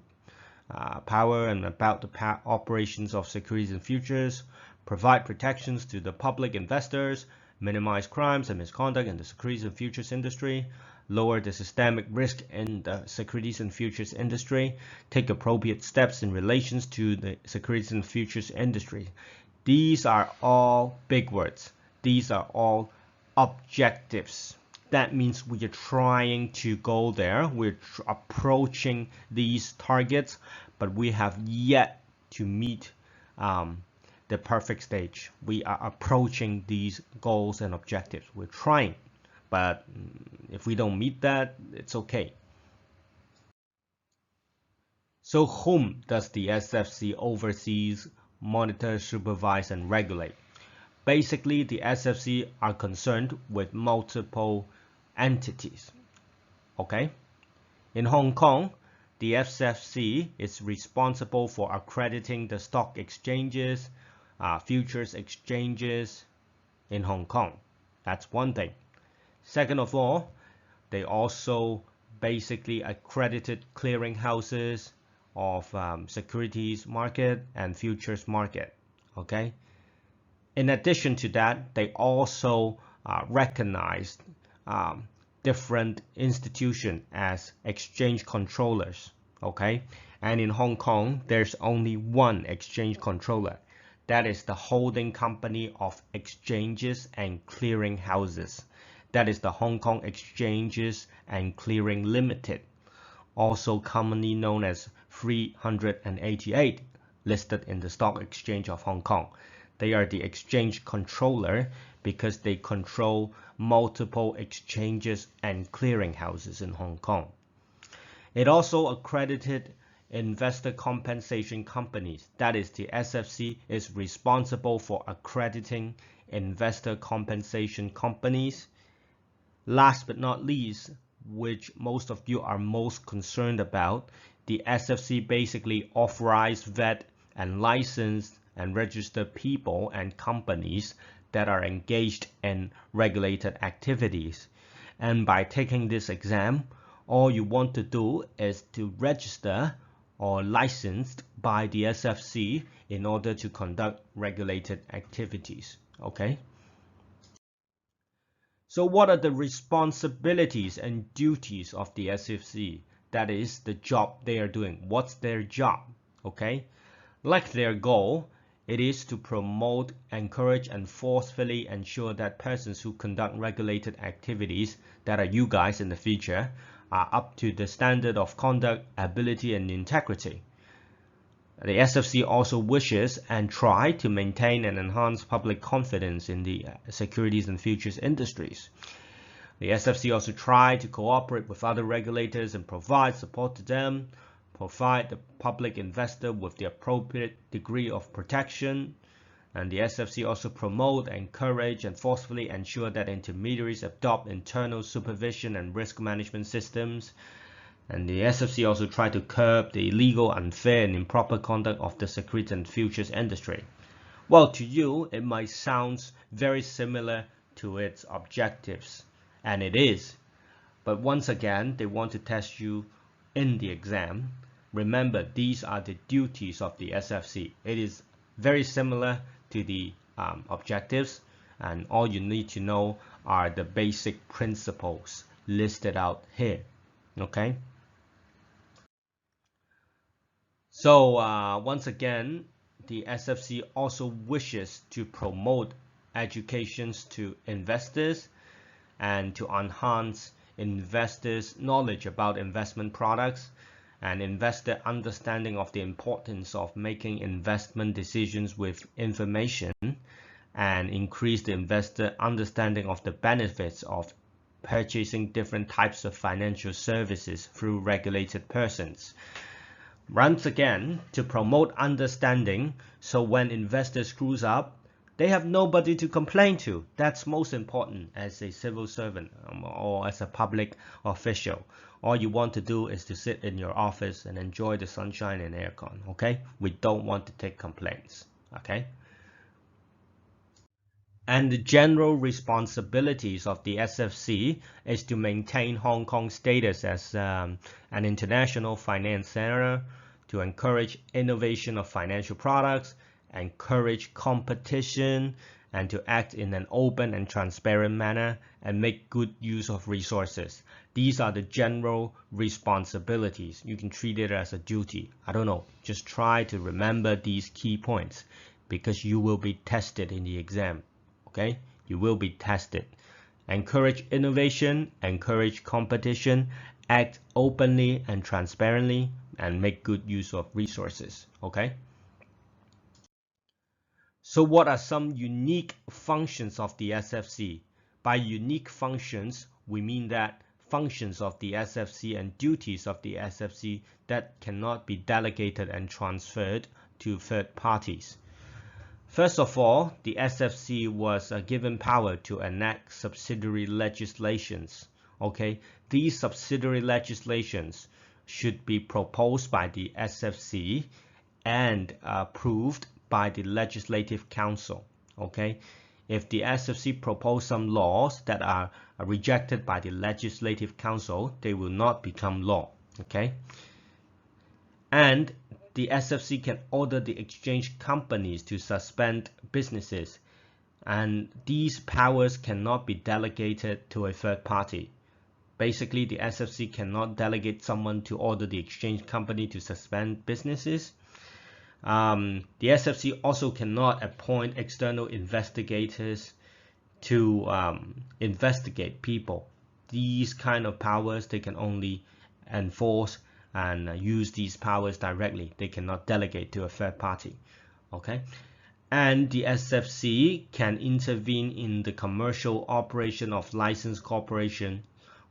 power and about the operations of securities and futures, provide protections to the public investors, minimize crimes and misconduct in the securities and futures industry, lower the systemic risk in the securities and futures industry, take appropriate steps in relation to the securities and futures industry. These are all big words. These are all objectives. That means we are trying to go there. We're approaching these targets, but we have yet to meet the perfect stage. We are approaching these goals and objectives. We're trying, but if we don't meet that, it's okay. So whom does the SFC oversees, monitor, supervise, and regulate? Basically, the SFC are concerned with multiple entities. Okay, in Hong Kong, the SFC is responsible for accrediting the stock exchanges, futures exchanges in Hong Kong. That's one thing. Second of all, they also basically accredited clearing houses of securities market and futures market. Okay. In addition to that, they also recognized different institutions as exchange controllers. Okay, and in Hong Kong, there's only one exchange controller. That is the holding company of exchanges and clearing houses. That is the Hong Kong Exchanges and Clearing Limited, also commonly known as 388, listed in the Stock Exchange of Hong Kong. They are the exchange controller because they control multiple exchanges and clearing houses in Hong Kong. It also accredited investor compensation companies. That is, the SFC is responsible for accrediting investor compensation companies. Last but not least, which most of you are most concerned about, the SFC basically authorized, vet, and licensed and registered people and companies that are engaged in regulated activities. And by taking this exam, all you want to do is to register or licensed by the SFC in order to conduct regulated activities. Okay. So what are the responsibilities and duties of the SFC? That is the job they are doing. What's their job? Okay. Like their goal, it is to promote, encourage, and forcefully ensure that persons who conduct regulated activities, that are you guys in the future, are up to the standard of conduct, ability, and integrity. The SFC also wishes and try to maintain and enhance public confidence in the securities and futures industries. The SFC also try to cooperate with other regulators and provide support to them, provide the public investor with the appropriate degree of protection, and the SFC also promote, encourage, and forcefully ensure that intermediaries adopt internal supervision and risk management systems And the SFC also try to curb the illegal, unfair, and improper conduct of the securities and futures industry. Well, to you, it might sound very similar to its objectives, and it is. But once again, they want to test you in the exam. Remember, these are the duties of the SFC. It is very similar to the objectives, and all you need to know are the basic principles listed out here. Okay. So once again, the SFC also wishes to promote educations to investors and to enhance investors' knowledge about investment products and investor understanding of the importance of making investment decisions with information, and increase the investor understanding of the benefits of purchasing different types of financial services through regulated persons. Once again, to promote understanding, so when investor screws up, they have nobody to complain to. That's most important as a civil servant or as a public official. All you want to do is to sit in your office and enjoy the sunshine and aircon, okay? We don't want to take complaints, okay? And the general responsibilities of the SFC is to maintain Hong Kong's status as an international finance center, to encourage innovation of financial products, encourage competition, and to act in an open and transparent manner, and make good use of resources. These are the general responsibilities. You can treat it as a duty. I don't know, just try to remember these key points because you will be tested in the exam. Okay, you will be tested. Encourage innovation, encourage competition, act openly and transparently, and make good use of resources. Okay. So what are some unique functions of the SFC? By unique functions, we mean that functions of the SFC and duties of the SFC that cannot be delegated and transferred to third parties. First of all, the SFC was given power to enact subsidiary legislations. Okay, these subsidiary legislations should be proposed by the SFC and approved by the Legislative Council. Okay, if the SFC propose some laws that are rejected by the Legislative Council, they will not become law. Okay, and the SFC can order the exchange companies to suspend businesses, and these powers cannot be delegated to a third party. Basically, the SFC cannot delegate someone to order the exchange company to suspend businesses. The SFC also cannot appoint external investigators to investigate people. These kind of powers, they can only enforce and use these powers directly. They cannot delegate to a third party. Okay, and the SFC can intervene in the commercial operation of licensed corporation,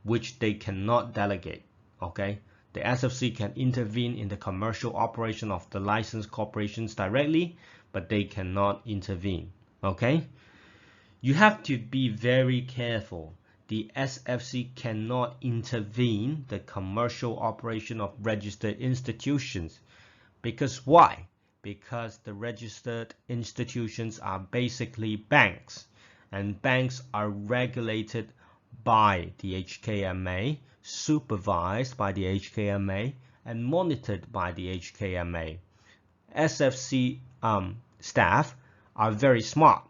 which they cannot delegate. Okay, the SFC can intervene in the commercial operation of the licensed corporations directly, but they cannot intervene. Okay, you have to be very careful. The SFC cannot intervene the commercial operation of registered institutions. Because why? Because the registered institutions are basically banks, and banks are regulated by the HKMA, supervised by the HKMA, and monitored by the HKMA. SFC staff are very smart.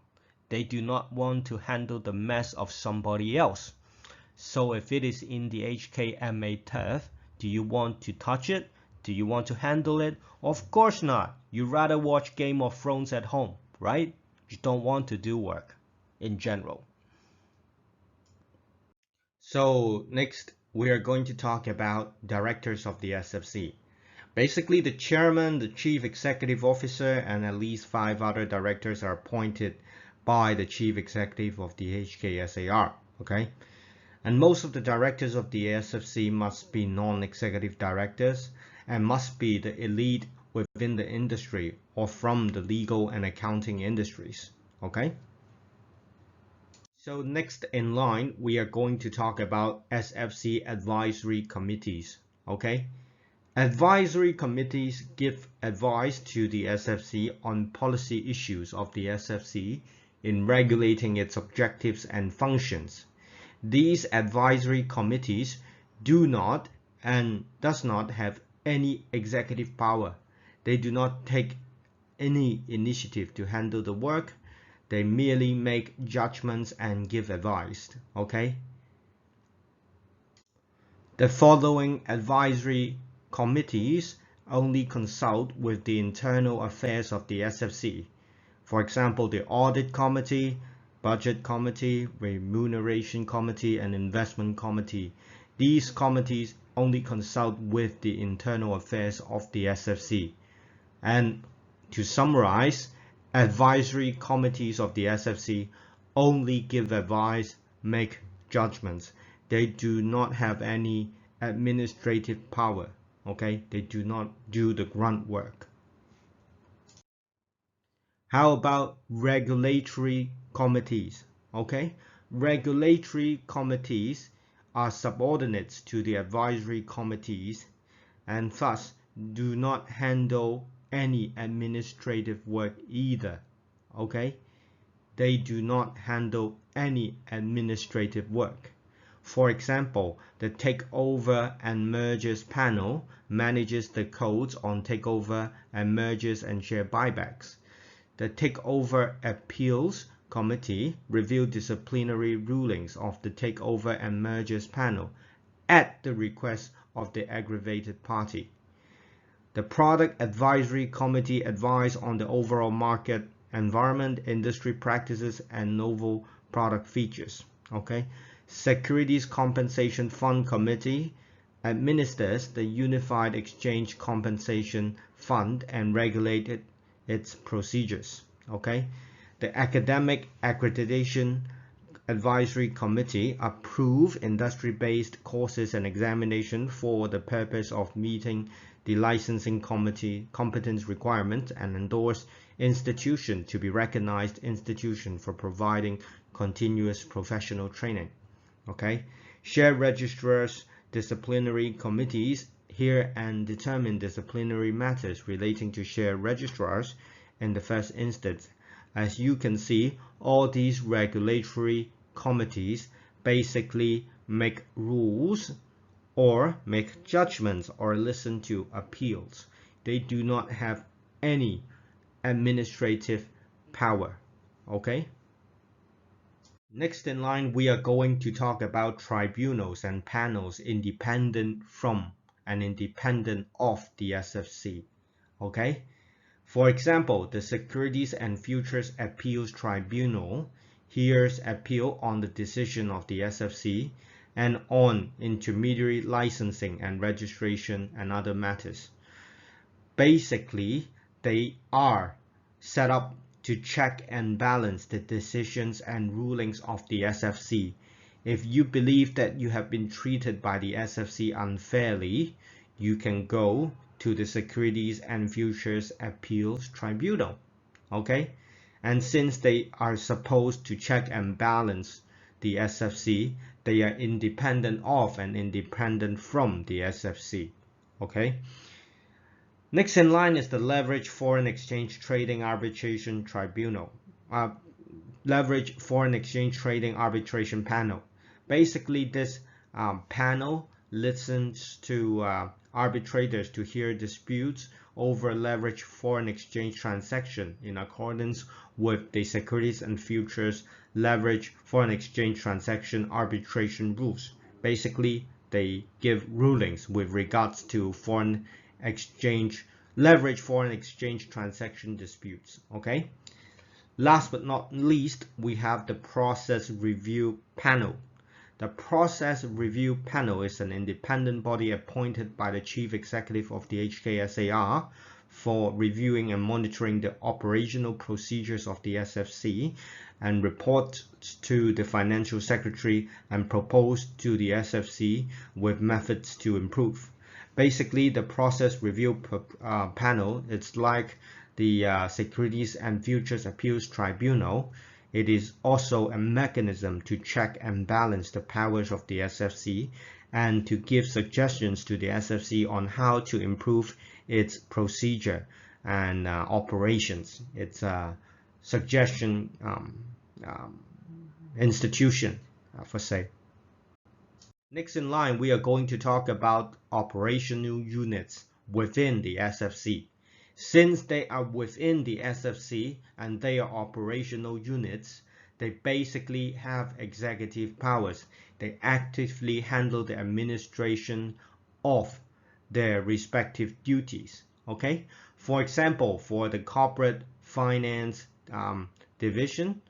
They do not want to handle the mess of somebody else. So if it is in the HKMA turf, do you want to touch it? Do you want to handle it? Of course not. You rather watch Game of Thrones at home, right? You don't want to do work in general. So next, we are going to talk about directors of the SFC. Basically, the chairman, the chief executive officer, and at least 5 other directors are appointed by the chief executive of the HKSAR. Okay, and most of the directors of the SFC must be non-executive directors and must be the elite within the industry or from the legal and accounting industries. Okay. So next in line, we are going to talk about SFC advisory committees. Okay. Advisory committees give advice to the SFC on policy issues of the SFC in regulating its objectives and functions. These advisory committees do not and does not have any executive power. They do not take any initiative to handle the work. They merely make judgments and give advice. Okay? The following advisory committees only consult with the internal affairs of the SFC. For example, the Audit Committee, Budget Committee, Remuneration Committee, and Investment Committee. These committees only consult with the internal affairs of the SFC. And to summarize, advisory committees of the SFC only give advice, make judgments. They do not have any administrative power. Okay, they do not do the grunt work. How about regulatory committees? Okay, regulatory committees are subordinates to the advisory committees and thus do not handle any administrative work either. Okay, they do not handle any administrative work. For example, the Takeover and Mergers Panel manages the codes on takeover and mergers and share buybacks. The Takeover Appeals Committee reviewed disciplinary rulings of the Takeover and Mergers Panel at the request of the aggravated party. The Product Advisory Committee advised on the overall market environment, industry practices, and novel product features. Okay. Securities Compensation Fund Committee administers the Unified Exchange Compensation Fund and regulated its procedures. Okay. The Academic Accreditation Advisory Committee approve industry-based courses and examination for the purpose of meeting the licensing committee competence requirements and endorse institution to be recognized institution for providing continuous professional training. Okay. Share registrars disciplinary committees hear and determine disciplinary matters relating to share registrars in the first instance. As you can see, all these regulatory committees basically make rules or make judgments or listen to appeals. They do not have any administrative power. Okay. Next in line, we are going to talk about tribunals and panels independent from and independent of the SFC. Okay. For example, the Securities and Futures Appeals Tribunal hears appeal on the decision of the SFC and on intermediary licensing and registration and other matters. Basically, they are set up to check and balance the decisions and rulings of the SFC. If you believe that you have been treated by the SFC unfairly, you can go to the Securities and Futures Appeals Tribunal. Okay? And since they are supposed to check and balance the SFC, they are independent of and independent from the SFC. Okay? Next in line is the Leveraged Foreign Exchange Trading Arbitration Tribunal. Leveraged Foreign Exchange Trading Arbitration Panel. Basically, this panel listens to arbitrators to hear disputes over leveraged foreign exchange transaction in accordance with the Securities and Futures Leveraged Foreign Exchange Transaction Arbitration Rules. Basically, they give rulings with regards to foreign exchange, leverage foreign exchange transaction disputes. Okay. Last but not least, we have the Process Review Panel. The Process Review Panel is an independent body appointed by the Chief Executive of the HKSI for reviewing and monitoring the operational procedures of the SFC and reports to the Financial Secretary and propose to the SFC with methods to improve. Basically, the Process Review Panel, it's like the Securities and Futures Appeals Tribunal. It is also a mechanism to check and balance the powers of the SFC and to give suggestions to the SFC on how to improve its procedure and operations. It's a suggestion institution, for say. Next in line, we are going to talk about operational units within the SFC. Since they are within the SFC and they are operational units, they basically have executive powers. They actively handle the administration of their respective duties. Okay? For example, for the corporate finance division,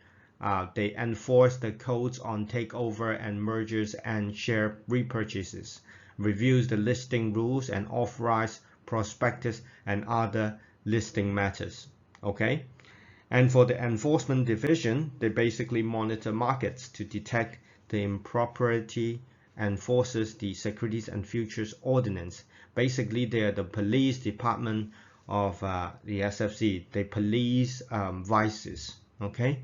they enforce the codes on takeover and mergers and share repurchases, reviews the listing rules, and authorize prospectus and other listing matters. Okay? And for the enforcement division, they basically monitor markets to detect the impropriety, enforces the Securities and Futures Ordinance. Basically, they are the police department of the SFC. They police vices. Okay?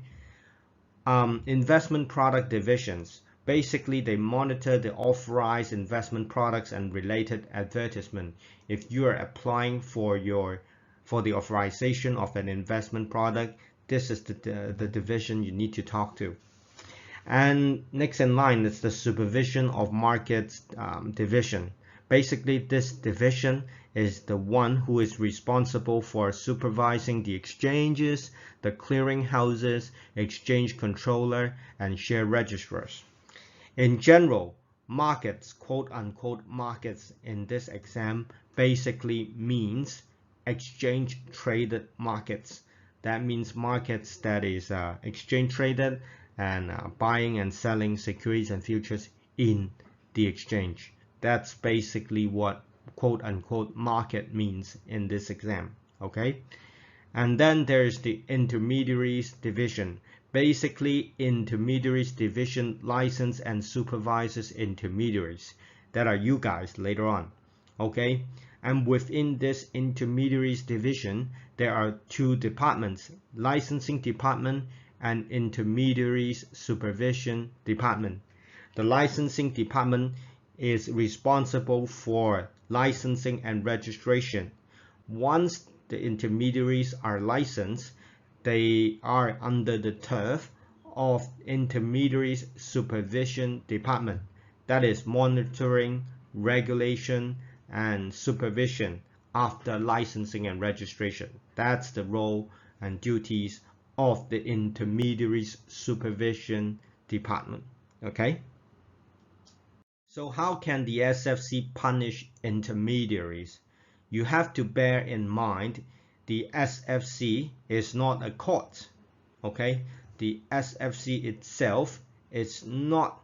Investment product divisions. Basically, they monitor the authorized investment products and related advertisement. If you are applying for the authorization of an investment product, this is the division you need to talk to. And next in line is the supervision of markets division. Basically, this division is the one who is responsible for supervising the exchanges, the clearing houses, exchange controller, and share registrars. In general, markets, quote-unquote markets in this exam, basically means exchange traded markets. That means markets that is exchange traded and buying and selling securities and futures in the exchange. That's basically what quote-unquote market means in this exam. Okay? And then there's the intermediaries division. Basically, intermediaries division license and supervises intermediaries. That are you guys later on. Okay? And within this intermediaries division, there are two departments, licensing department and intermediaries supervision department. The licensing department is responsible for licensing and registration. Once the intermediaries are licensed, they are under the turf of intermediaries supervision department. That is monitoring, regulation, and supervision after licensing and registration. That's the role and duties of the intermediaries supervision department. Okay? So how can the SFC punish intermediaries? You have to bear in mind the SFC is not a court. Okay? The SFC itself is not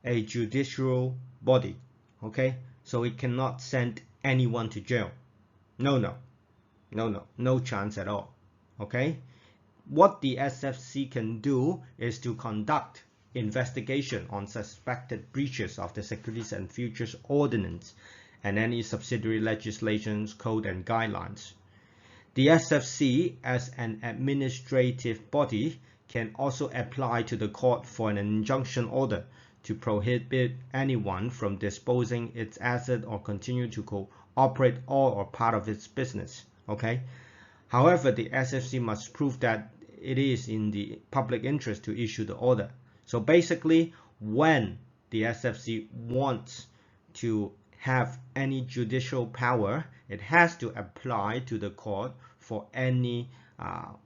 a judicial body. Okay? So it cannot send anyone to jail. No chance at all. Okay? What the SFC can do is to conduct investigation on suspected breaches of the Securities and Futures Ordinance and any subsidiary legislations, code, and guidelines. The SFC, as an administrative body, can also apply to the court for an injunction order to prohibit anyone from disposing its asset or continue to cooperate all or part of its business. Okay? However, the SFC must prove that it is in the public interest to issue the order. So basically, when the SFC wants to have any judicial power, it has to apply to the court for any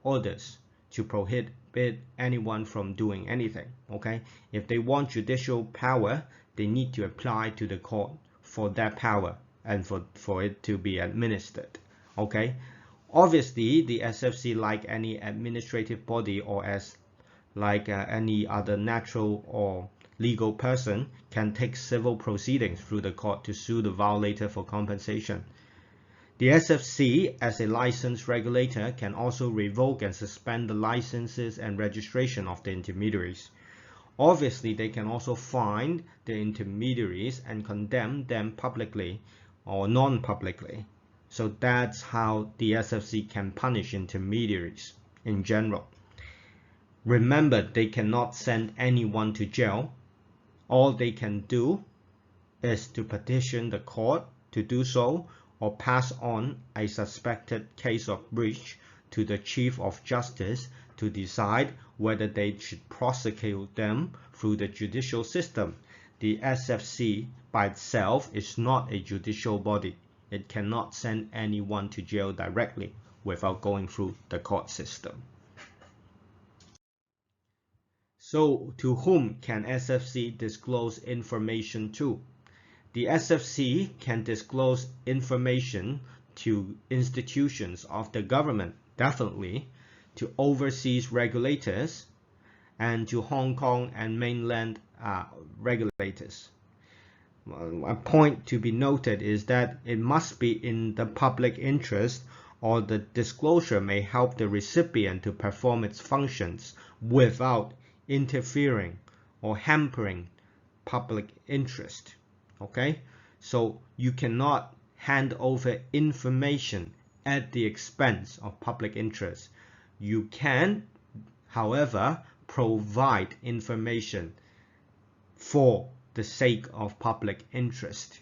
orders to prohibit anyone from doing anything. Okay? If they want judicial power, they need to apply to the court for that power and for it to be administered. Okay? Obviously, the SFC, like any administrative body or like any other natural or legal person, can take civil proceedings through the court to sue the violator for compensation. The SFC, as a licensed regulator, can also revoke and suspend the licenses and registration of the intermediaries. Obviously, they can also fine the intermediaries and condemn them publicly or non-publicly. So that's how the SFC can punish intermediaries in general. Remember, they cannot send anyone to jail. All they can do is to petition the court to do so or pass on a suspected case of breach to the Chief of Justice to decide whether they should prosecute them through the judicial system. The SFC by itself is not a judicial body. It cannot send anyone to jail directly without going through the court system. So, to whom can SFC disclose information to? The SFC can disclose information to institutions of the government, definitely, to overseas regulators, and to Hong Kong and mainland regulators. A point to be noted is that it must be in the public interest, or the disclosure may help the recipient to perform its functions without interfering or hampering public interest. Okay, so you cannot hand over information at the expense of public interest. You can, however, provide information for the sake of public interest.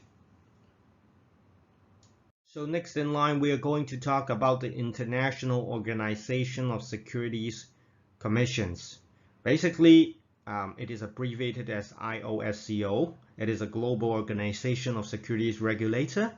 So next in line, we are going to talk about the International Organization of Securities Commissions. Basically, it is abbreviated as IOSCO. It is a global organization of securities regulator.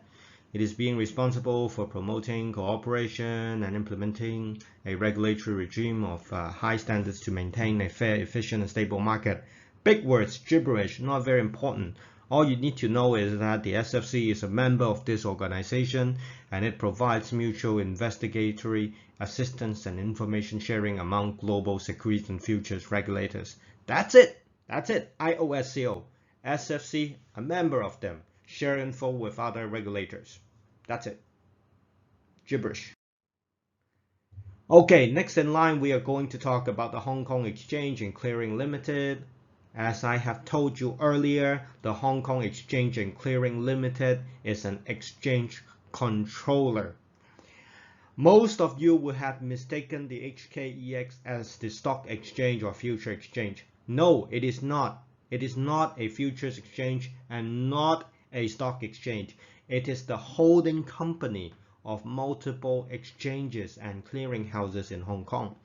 It is being responsible for promoting cooperation and implementing a regulatory regime of high standards to maintain a fair, efficient, and stable market. Big words, gibberish, not very important. All you need to know is that the SFC is a member of this organization, and it provides mutual investigatory assistance and information sharing among global securities and futures regulators. That's it. That's it. IOSCO. SFC, a member of them. Share info with other regulators. That's it. Gibberish. Okay, next in line, we are going to talk about the Hong Kong Exchange and Clearing Limited. As I have told you earlier, the Hong Kong Exchange and Clearing Limited is an exchange controller. Most of you would have mistaken the HKEX as the stock exchange or future exchange. No, it is not. It is not a futures exchange and not a stock exchange. It is the holding company of multiple exchanges and clearing houses in Hong Kong.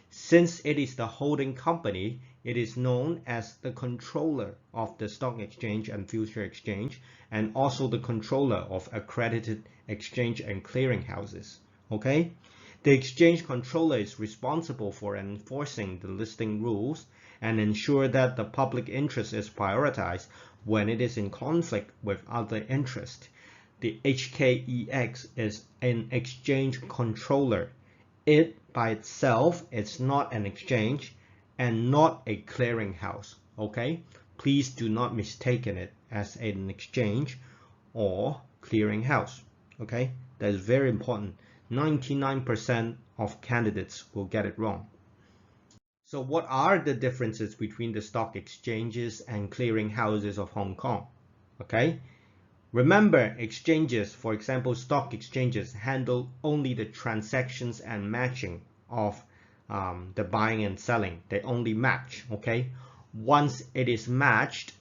Since it is the holding company, it is known as the controller of the stock exchange and future exchange, and also the controller of accredited exchange and clearing houses. Okay? The exchange controller is responsible for enforcing the listing rules and ensure that the public interest is prioritized when it is in conflict with other interests. The HKEX is an exchange controller. It by itself is not an exchange and not a clearing house. Okay? Please do not mistake it as an exchange or clearing house. Okay? That is very important. 99% of candidates will get it wrong. So what are the differences between the stock exchanges and clearing houses of Hong Kong? Okay? Remember, exchanges, for example, stock exchanges, handle only the transactions and matching of the buying and selling. They only match, okay? Once it is matched,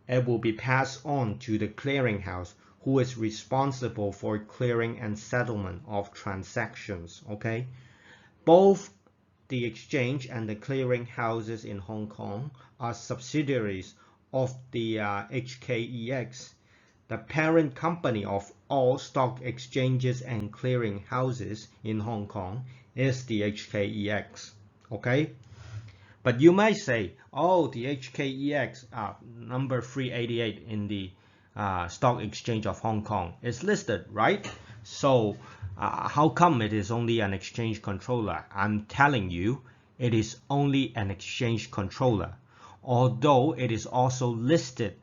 it will be passed on to the clearinghouse, who is responsible for clearing and settlement of transactions, okay? Both the exchange and the clearing houses in Hong Kong are subsidiaries of the HKEX. The parent company of all stock exchanges and clearing houses in Hong Kong is the HKEX, okay? But you might say, oh, the HKEX, number 388 in the Stock Exchange of Hong Kong is listed, right? So how come it is only an exchange controller? I'm telling you, it is only an exchange controller, although it is also listed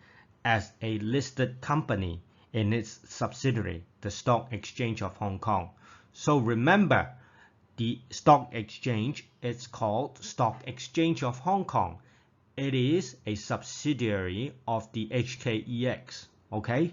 as a listed company in its subsidiary, the Stock Exchange of Hong Kong. So remember, the stock exchange is called Stock Exchange of Hong Kong. It is a subsidiary of the HKEX, okay?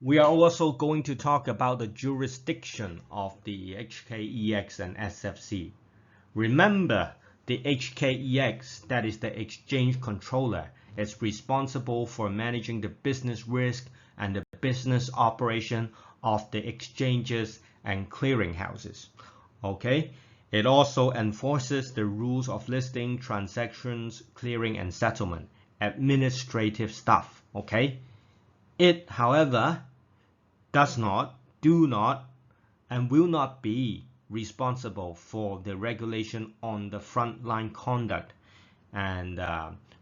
We are also going to talk about the jurisdiction of the HKEX and SFC. Remember, the HKEX, that is the exchange controller, is responsible for managing the business risk and the business operation of the exchanges and clearinghouses. Okay? It also enforces the rules of listing, transactions, clearing, and settlement, administrative stuff. Okay? It, however, does not, do not, and will not be responsible for the regulation on the frontline conduct and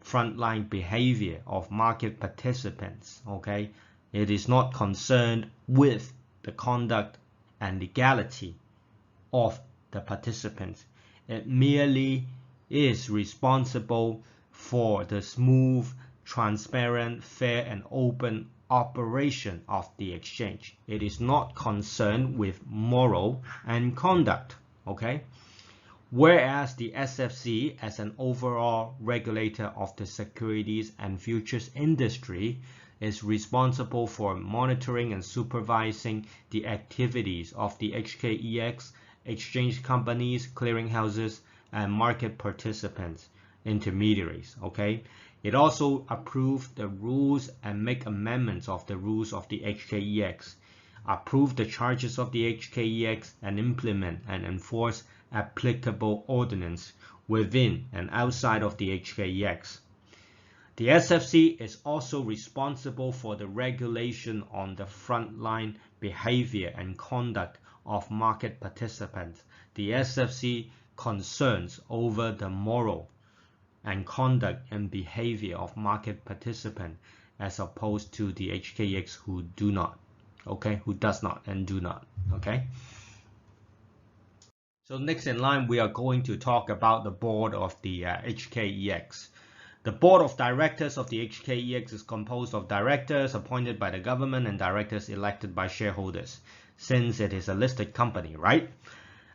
frontline behavior of market participants. Okay, it is not concerned with the conduct and legality of the participants. It merely is responsible for the smooth, transparent, fair, and open operation of the exchange. It is not concerned with moral and conduct. Okay, whereas the SFC, as an overall regulator of the securities and futures industry, is responsible for monitoring and supervising the activities of the HKEX, exchange companies, clearinghouses, and market participants, intermediaries. Okay, it also approves the rules and make amendments of the rules of the HKEX, approve the charges of the HKEX, and implement and enforce applicable ordinance within and outside of the HKEX. The SFC is also responsible for the regulation on the frontline behavior and conduct of market participants. The SFC concerns over the moral and conduct and behavior of market participants as opposed to the HKEX who do not. Okay, who does not and do not. Okay. So next in line, we are going to talk about the board of the HKEX. The board of directors of the HKEX is composed of directors appointed by the government and directors elected by shareholders, since it is a listed company, right?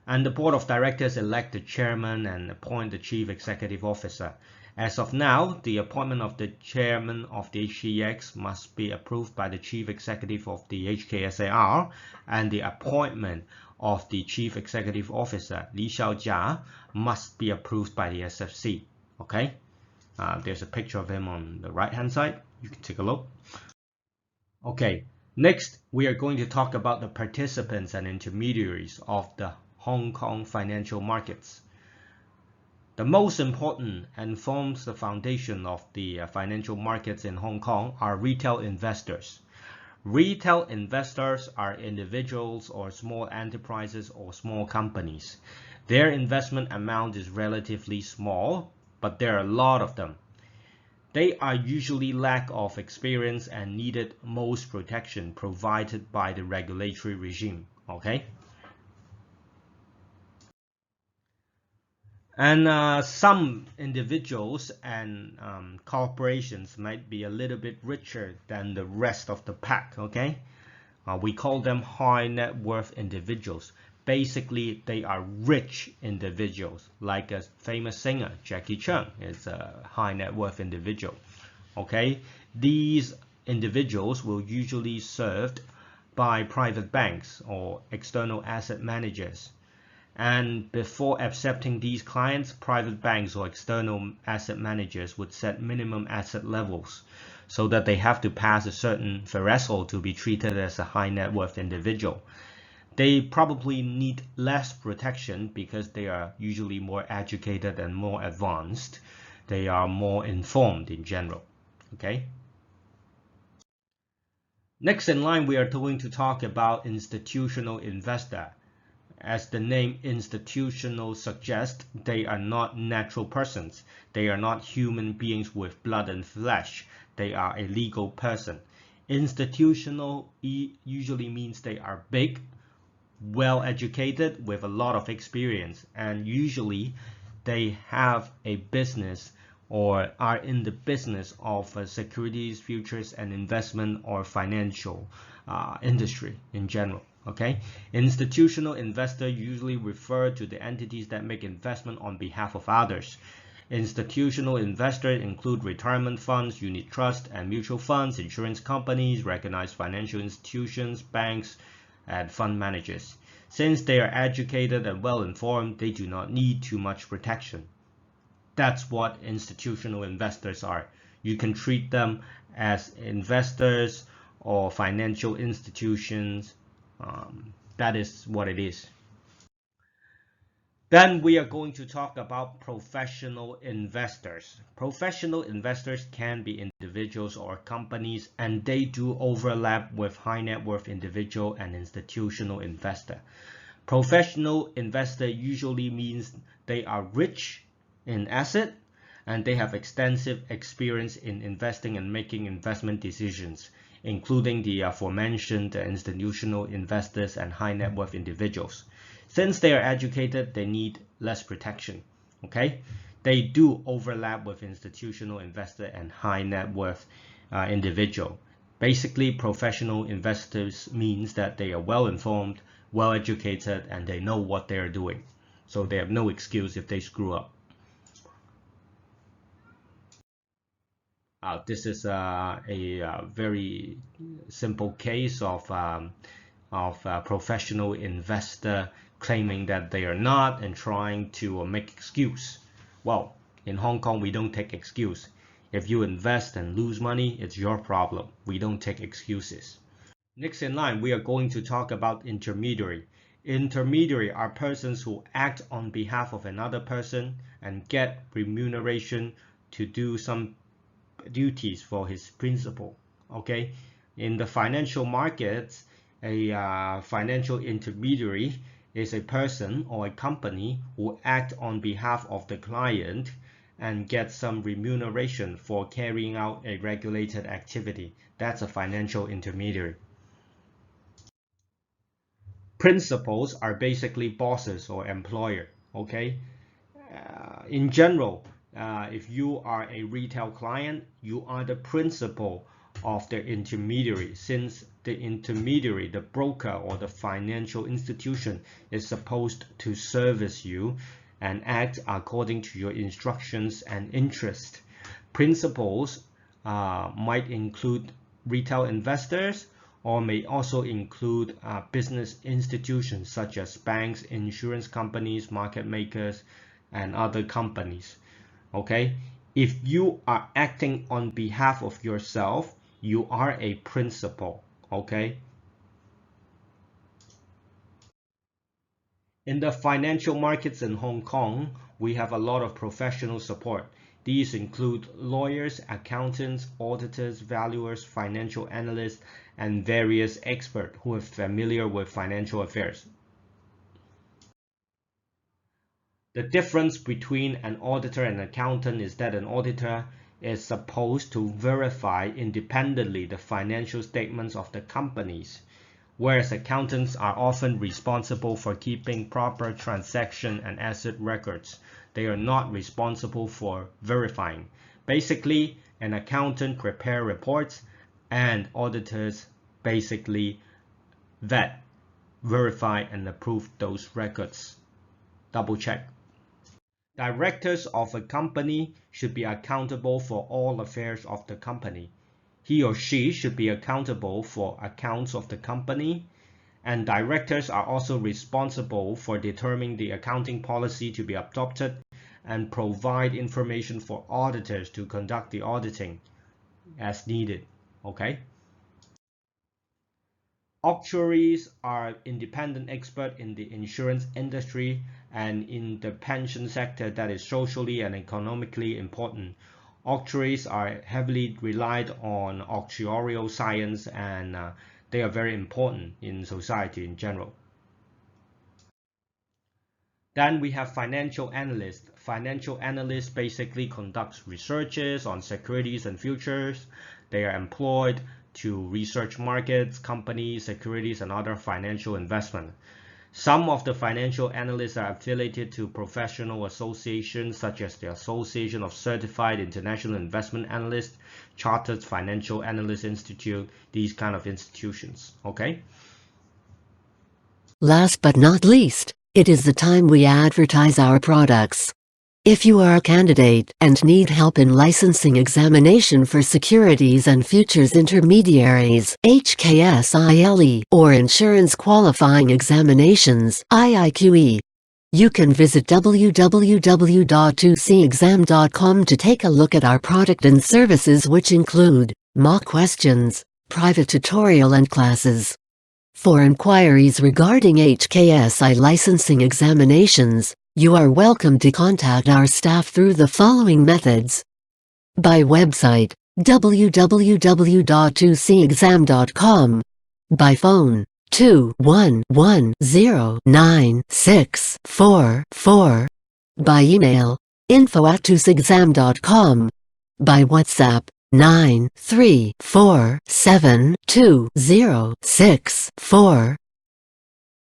And the board of directors elect the chairman and appoint the chief executive officer. As of now, the appointment of the chairman of the HKEX must be approved by the chief executive of the HKSAR, and the appointment of the chief executive officer, Li Xiaojia, must be approved by the SFC. Okay, there's a picture of him on the right hand side. You can take a look. Okay, next we are going to talk about the participants and intermediaries of the Hong Kong financial markets. The most important and forms the foundation of the financial markets in Hong Kong are retail investors. Retail investors are individuals or small enterprises or small companies. Their investment amount is relatively small, but there are a lot of them. They are usually lack of experience and needed most protection provided by the regulatory regime. Okay. And some individuals and corporations might be a little bit richer than the rest of the pack. Okay, we call them high net worth individuals. Basically, they are rich individuals, like a famous singer, Jackie Chan, is a high net worth individual. Okay, these individuals will usually served by private banks or external asset managers. And before accepting these clients, private banks or external asset managers would set minimum asset levels so that they have to pass a certain threshold to be treated as a high net worth individual. They probably need less protection because they are usually more educated and more advanced. They are more informed in general. Okay. Next in line, we are going to talk about institutional investor. As the name institutional suggests, they are not natural persons. They are not human beings with blood and flesh. They are a legal person. Institutional usually means they are big, well educated, with a lot of experience, and usually they have a business or are in the business of securities, futures, and investment or financial industry in general. Okay, institutional investor usually refer to the entities that make investment on behalf of others. Institutional investors include retirement funds, unit trusts, and mutual funds, insurance companies, recognized financial institutions, banks, and fund managers. Since they are educated and well-informed, they do not need too much protection. That's what institutional investors are. You can treat them as investors or financial institutions. That is what it is. Then we are going to talk about professional investors. Professional investors can be individuals or companies, and they do overlap with high net worth individual and institutional investor. Professional investor usually means they are rich in asset and they have extensive experience in investing and making investment decisions, including the aforementioned institutional investors and high net worth individuals. Since they are educated, they need less protection. Okay, they do overlap with institutional investor and high net worth individual. Basically, professional investors means that they are well informed, well educated, and they know what they are doing. So they have no excuse if they screw up. This is a very simple case of professional investor claiming that they are not and trying to make excuse. Well, in Hong Kong, we don't take excuse. If you invest and lose money, it's your problem. We don't take excuses. Next in line, we are going to talk about intermediary. Intermediary are persons who act on behalf of another person and get remuneration to do some duties for his principal. Okay, in the financial markets, a financial intermediary is a person or a company who act on behalf of the client and get some remuneration for carrying out a regulated activity. That's a financial intermediary. Principals are basically bosses or employer. Okay, in general, if you are a retail client, you are the principal of the intermediary, since the intermediary, the broker or the financial institution, is supposed to service you and act according to your instructions and interest. Principals might include retail investors or may also include business institutions such as banks, insurance companies, market makers, and other companies. Okay, if you are acting on behalf of yourself, you are a principal. Okay, in the financial markets in Hong Kong, we have a lot of professional support. These include lawyers, accountants, auditors, valuers, financial analysts, and various experts who are familiar with financial affairs. The difference between an auditor and an accountant is that an auditor is supposed to verify independently the financial statements of the companies, whereas accountants are often responsible for keeping proper transaction and asset records. They are not responsible for verifying. Basically, an accountant prepares reports and auditors basically vet, verify, and approve those records. Double check. Directors of a company should be accountable for all affairs of the company. He or she should be accountable for accounts of the company, and directors are also responsible for determining the accounting policy to be adopted and provide information for auditors to conduct the auditing as needed. Okay? Actuaries are independent experts in the insurance industry and in the pension sector that is socially and economically important. Actuaries are heavily relied on actuarial science, and they are very important in society in general. Then we have financial analysts. Financial analysts basically conduct researches on securities and futures. They are employed to research markets, companies, securities, and other financial investment. Some of the financial analysts are affiliated to professional associations such as the Association of Certified International Investment Analysts, Chartered Financial Analyst Institute, these kind of institutions. Okay? Last but not least, it is the time we advertise our products. If you are a candidate and need help in licensing examination for securities and futures intermediaries (HKSI) or insurance qualifying examinations (IIQE), you can visit www.2cexam.com to take a look at our product and services, which include mock questions, private tutorial and classes. For inquiries regarding HKSI licensing examinations, you are welcome to contact our staff through the following methods. By website, www.2cexam.com. By phone, 211096444. By email, info@2cexam.com. By WhatsApp, 934720646.